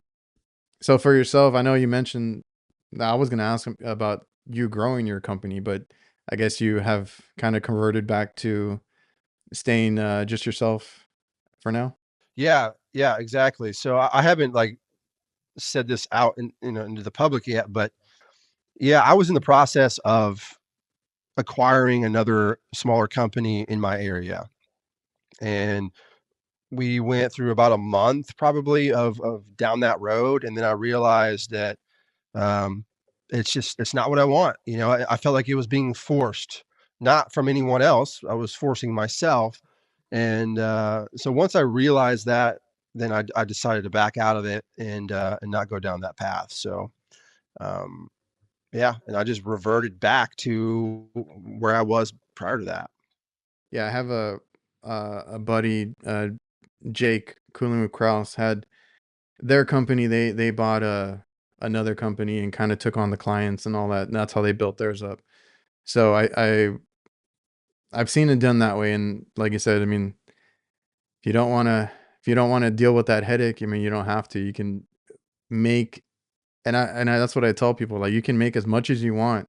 so for yourself, I know you mentioned. I was gonna ask about you growing your company, but I guess you have kind of converted back to staying just yourself for now. Yeah, exactly. So I haven't like said this out into the public yet, but yeah, I was in the process of acquiring another smaller company in my area, and we went through about a month probably of down that road, and then I realized that um, it's not what I want. I felt like it was being forced, not from anyone else. I was forcing myself, and so once I realized that, then I decided to back out of it and not go down that path. So um, yeah, and I just reverted back to where I was prior to that. Yeah, I have a buddy, Jake Cooling with Kraus, had their company. They bought another company and kind of took on the clients and all that. And that's how they built theirs up. So I've seen it done that way. And like you said, I mean, if you don't want to if you don't want to deal with that headache, I mean, you don't have to. You can make and I that's what I tell people. Like you can make as much as you want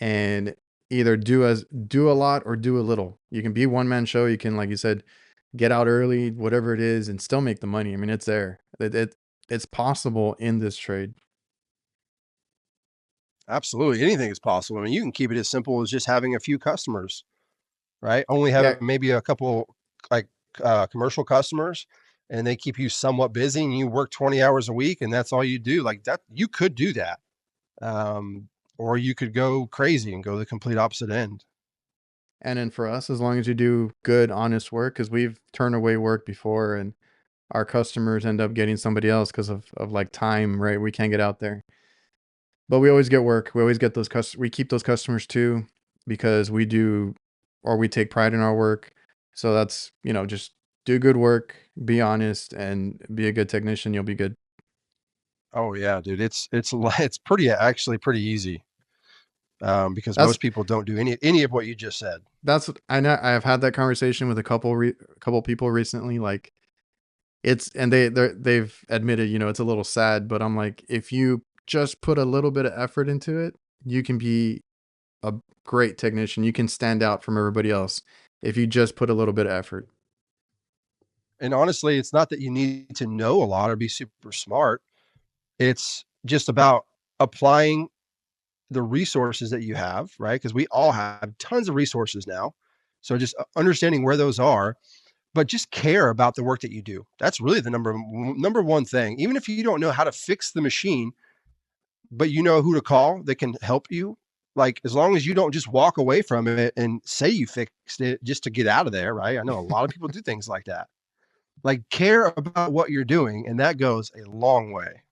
and either do a lot or do a little. You can be one man show. You can, like you said, get out early, whatever it is, and still make the money. I mean, it's there. It's possible in this trade. Absolutely, anything is possible. I mean, you can keep it as simple as just having a few customers, right? Only Yeah, having maybe a couple like commercial customers, and they keep you somewhat busy, and you work 20 hours a week, and that's all you do. Like that, you could do that, um, or you could go crazy and go the complete opposite end. and then for us, as long as you do good, honest work, because we've turned away work before, and our customers end up getting somebody else because of like time, right? We can't get out there. But we always get work. We always get those we keep those customers too because we do or we take pride in our work. So that's, just do good work, be honest and be a good technician, you'll be good. Oh yeah, dude, it's pretty actually pretty easy because That's most people don't do any of what you just said. I know I've had that conversation with a couple people recently. Like it's and they've admitted, it's a little sad, but I'm like, if you just put a little bit of effort into it, you can be a great technician. You can stand out from everybody else if you just put a little bit of effort. And honestly, it's not that you need to know a lot or be super smart. It's just about applying the resources that you have, right? Because we all have tons of resources now. So just understanding where those are, but just care about the work that you do. That's really the number one thing. Even if you don't know how to fix the machine, but you know who to call that can help you. Like, as long as you don't just walk away from it and say you fixed it just to get out of there, right? I know a lot of people do things like that. Like, care about what you're doing, and that goes a long way.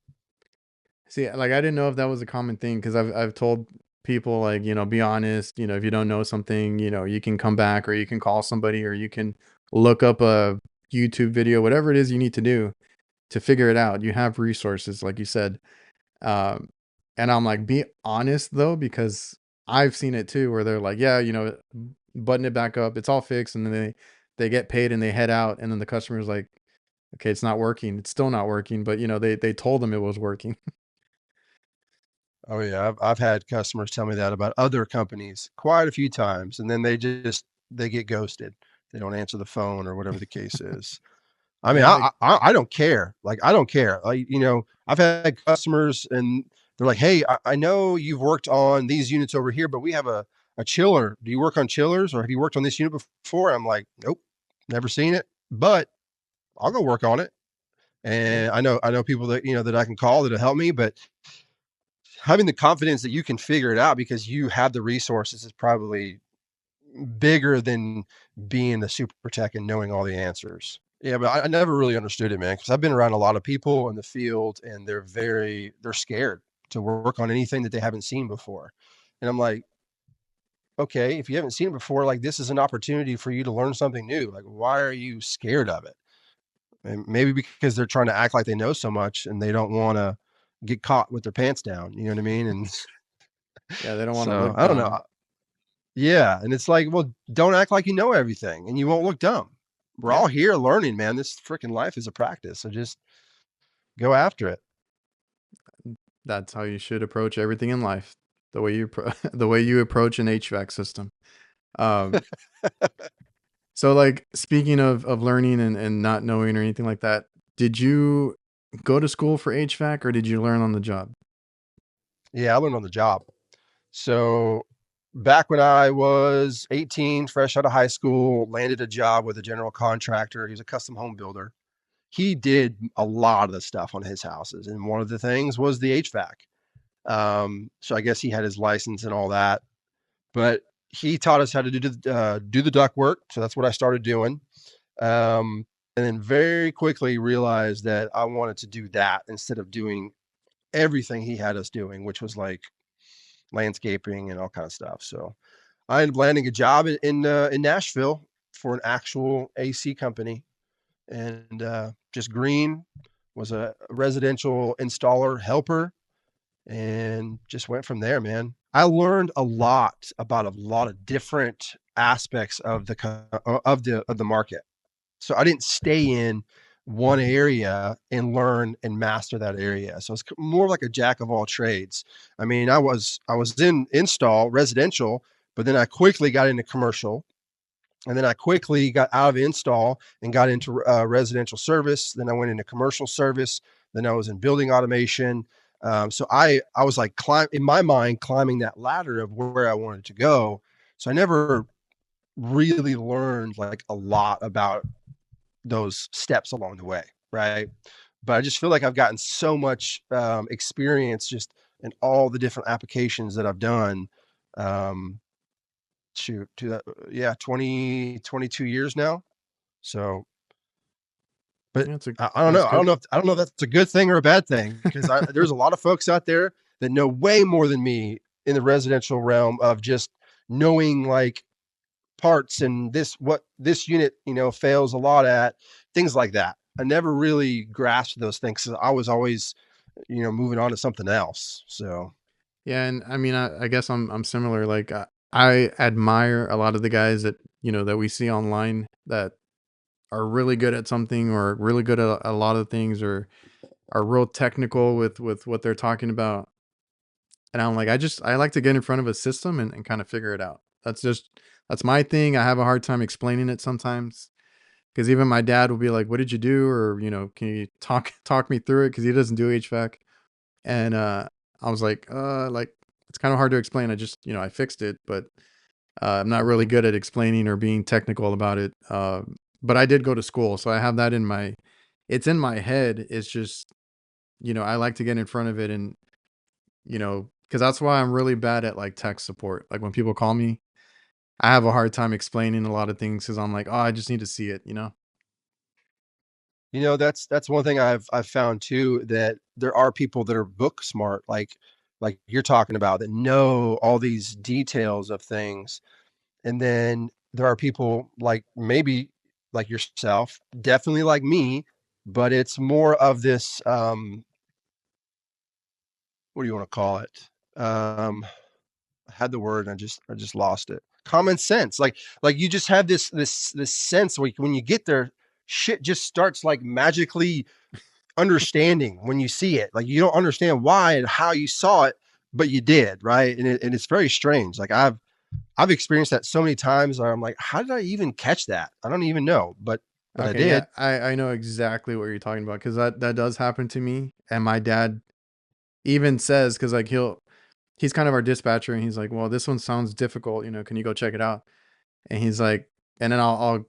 See, like I didn't know if that was a common thing because I've told people like, be honest, if you don't know something, you can come back or you can call somebody or you can look up a YouTube video, whatever it is you need to do to figure it out. You have resources, like you said. Um, and I'm like, be honest though, because I've seen it too, where they're like, yeah, button it back up, it's all fixed, and then they get paid and they head out, and then the customer's like, okay, it's not working, it's still not working, but they told them it was working. Oh yeah, I've had customers tell me that about other companies quite a few times, and then they get ghosted. They don't answer the phone or whatever the case is. I mean, Yeah, like I don't care. Like, I don't care. I've had customers and they're like, "Hey, I know you've worked on these units over here, but we have a chiller. Do you work on chillers, or have you worked on this unit before?" I'm like, "Nope, never seen it, but I'll go work on it." yeah, And I know people that that I can call that'll help me, but having the confidence that you can figure it out because you have the resources is probably bigger than being the super tech and knowing all the answers. Yeah, but I never really understood it, man, because I've been around a lot of people in the field and they're scared to work on anything that they haven't seen before. And I'm like, okay, if you haven't seen it before, like, this is an opportunity for you to learn something new. Like, why are you scared of it? And maybe because they're trying to act like they know so much and they don't want to get caught with their pants down. You know what I mean? And yeah, they don't want to so look I don't know. dumb. Yeah, and it's like, well, don't act like you know everything, and you won't look dumb. We're Yeah, all here learning, man. This freaking life is a practice, so just go after it. that's how you should approach everything in life. The way the way you approach an HVAC system. Um, so like speaking of learning and not knowing or anything like that, did you go to school for HVAC or did you learn on the job? Yeah, I learned on the job. So back when I was 18, fresh out of high school, landed a job with a general contractor. He was a custom home builder. He did a lot of the stuff on his houses, and one of the things was the HVAC. So I guess he had his license and all that, but he taught us how to do the duct work. So that's what I started doing. And then very quickly realized that I wanted to do that instead of doing everything he had us doing, which was like landscaping and all kind of stuff. So I ended up landing a job in Nashville for an actual AC company, and just green was a residential installer helper, and just went from there, man. I learned a lot about a lot of different aspects of the market. So I didn't stay in one area and learn and master that area. So it's more like a jack of all trades. I mean, I was in install residential, but then I quickly got into commercial, and then I quickly got out of install and got into residential service. Then I went into commercial service. Then I was in building automation. So I was like in my mind climbing that ladder of where I wanted to go. So I never really learned like a lot about those steps along the way, right? But I just feel like I've gotten so much experience just in all the different applications that I've done. Um, shoot, to that, yeah, 22 years now. So, but Yeah, I don't that's know. good. I don't know if that's a good thing or a bad thing, because there's a lot of folks out there that know way more than me in the residential realm of just knowing like parts and what this unit fails a lot at, things like that. I never really grasped those things 'cause I was always moving on to something else. So Yeah, and I mean, I guess I'm similar. Like I admire a lot of the guys that that we see online that are really good at something or really good at a lot of things or are real technical with what they're talking about. And I'm like, I like to get in front of a system and kind of figure it out. That's my thing. I have a hard time explaining it sometimes because even my dad will be like, "What did you do?" Or can you talk me through it? Because he doesn't do HVAC. And I was like it's kind of hard to explain. I just I fixed it, but I'm not really good at explaining or being technical about it. but I did go to school, so I have that in my. It's in my head. It's just I like to get in front of it and because that's why I'm really bad at like tech support. Like when people call me, I have a hard time explaining a lot of things because I'm like, oh, I just need to see it. That's one thing I've found too, that there are people that are book smart, like you're talking about, that know all these details of things. And then there are people like maybe like yourself, definitely like me, but it's more of this what do you want to call it? I had the word and I just lost it. Common sense. Like you just have this sense when you get there, shit just starts like magically understanding when you see it. Like you don't understand why and how you saw it, but you did, right? And it's very strange. Like I've experienced that so many times where I'm like, how did I even catch that? I don't even know, but I Okay, yeah, did. I know exactly what you're talking about because that does happen to me, and my dad even says because like he's kind of our dispatcher, and he's like, well, this one sounds difficult, can you go check it out? And he's like, and then I'll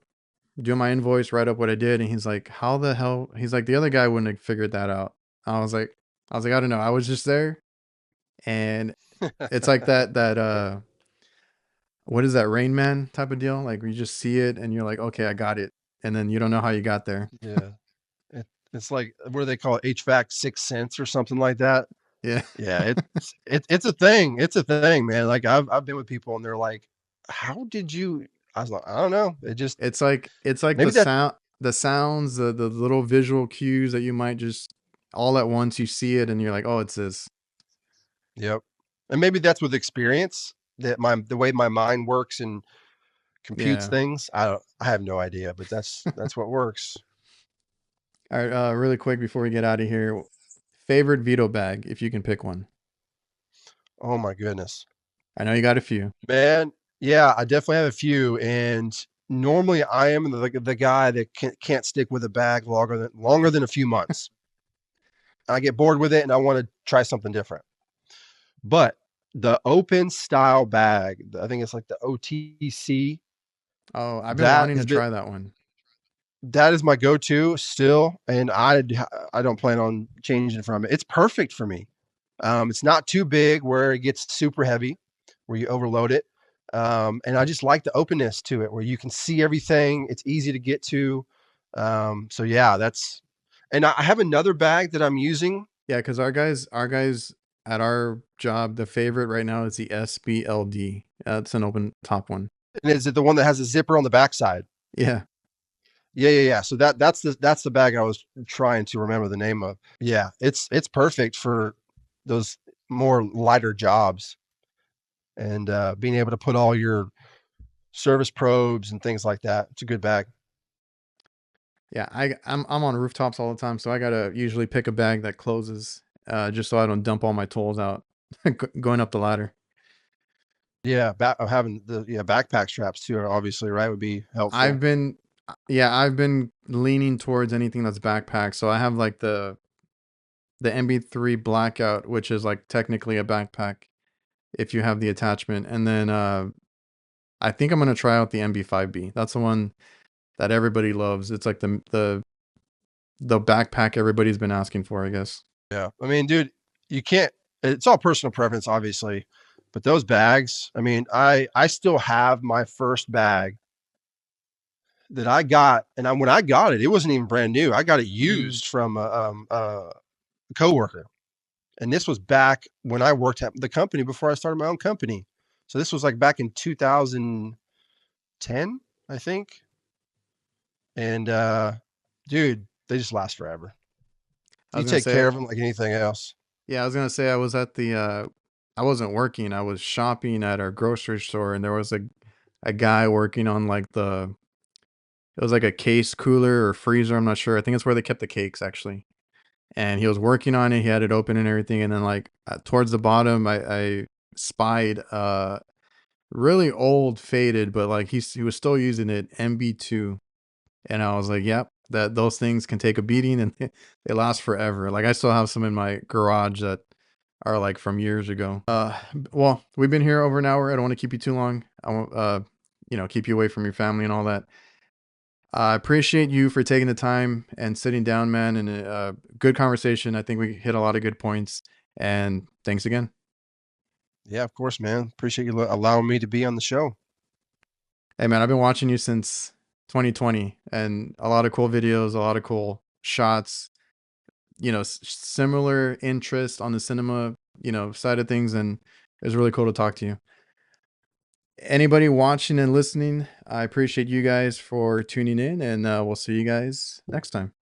do my invoice, write up what I did, and he's like, how the hell? He's like, the other guy wouldn't have figured that out. I was like, I don't know, I was just there, and it's like that what is that, Rain Man type of deal? Like you just see it and you're like, okay, I got it, and then you don't know how you got there. Yeah. It's like, what do they call it? HVAC 6 cents or something like that. Yeah. Yeah, it's a thing. It's a thing, man. Like I've been with people and they're like, how did you? I was like, I don't know. It just It's like maybe that. the sounds, the little visual cues that you might just all at once you see it and you're like, oh, it's this. Yep. And maybe that's with experience, that the way my mind works and computes Yeah. things. I have no idea, but that's what works. All right, really quick before we get out of here, favorite veto bag if you can pick one. Oh my goodness. I know you got a few. Man, yeah, I definitely have a few, and normally I am the guy that can't stick with a bag longer than a few months. I get bored with it and I want to try something different. But the open style bag, I think it's like the OTC, Oh, I've been that wanting to is the try that one. that is my go-to still, and I don't plan on changing from it. It's perfect for me. It's not too big where it gets super heavy, where you overload it. And I just like the openness to it, where you can see everything. It's easy to get to. So yeah, and I have another bag that I'm using. Yeah, because our guys at our job, the favorite right now is the SBLD. It's an open top one. And is it the one that has a zipper on the backside? Yeah. Yeah. So that's the bag I was trying to remember the name of. Yeah, it's perfect for those more lighter jobs, and being able to put all your service probes and things like that. It's a good bag. Yeah, I'm on rooftops all the time, so I gotta usually pick a bag that closes, just so I don't dump all my tools out going up the ladder. Yeah, having the backpack straps too are obviously right would be I've helpful. been, yeah, I've been leaning towards anything that's backpack. So I have like the MB3 Blackout, which is like technically a backpack if you have the attachment, and then I think I'm gonna try out the MB5B. That's the one that everybody loves. It's like the backpack everybody's been asking for, I guess. Yeah, I mean, dude, you can't. It's all personal preference, obviously, but those bags. I mean, I still have my first bag that I got, and when I got it, it wasn't even brand new. I got it Mm. used from a coworker, and this was back when I worked at the company before I started my own company. So this was like back in 2010, I think. And dude, they just last forever. I You was gonna take say, care of them like anything else. yeah, I was gonna say I was at I wasn't working. I was shopping at our grocery store, and there was a guy working on like it was like a case cooler or freezer. I'm not sure. I think it's where they kept the cakes actually. And he was working on it. He had it open and everything. And then like towards the bottom, I spied really old, faded, but like he was still using it MB2, and I was like, yep, that those things can take a beating and they last forever. Like I still have some in my garage that are like from years ago. Well, we've been here over an hour. I don't want to keep you too long. I won't keep you away from your family and all that. I appreciate you for taking the time and sitting down, man, and a good conversation. I think we hit a lot of good points. And thanks again. Yeah, of course, man. Appreciate you allowing me to be on the show. Hey, man, I've been watching you since 2020, and a lot of cool videos, a lot of cool shots. Similar interest on the cinema, side of things, and it was really cool to talk to you. Anybody watching and listening, I appreciate you guys for tuning in, and we'll see you guys next time.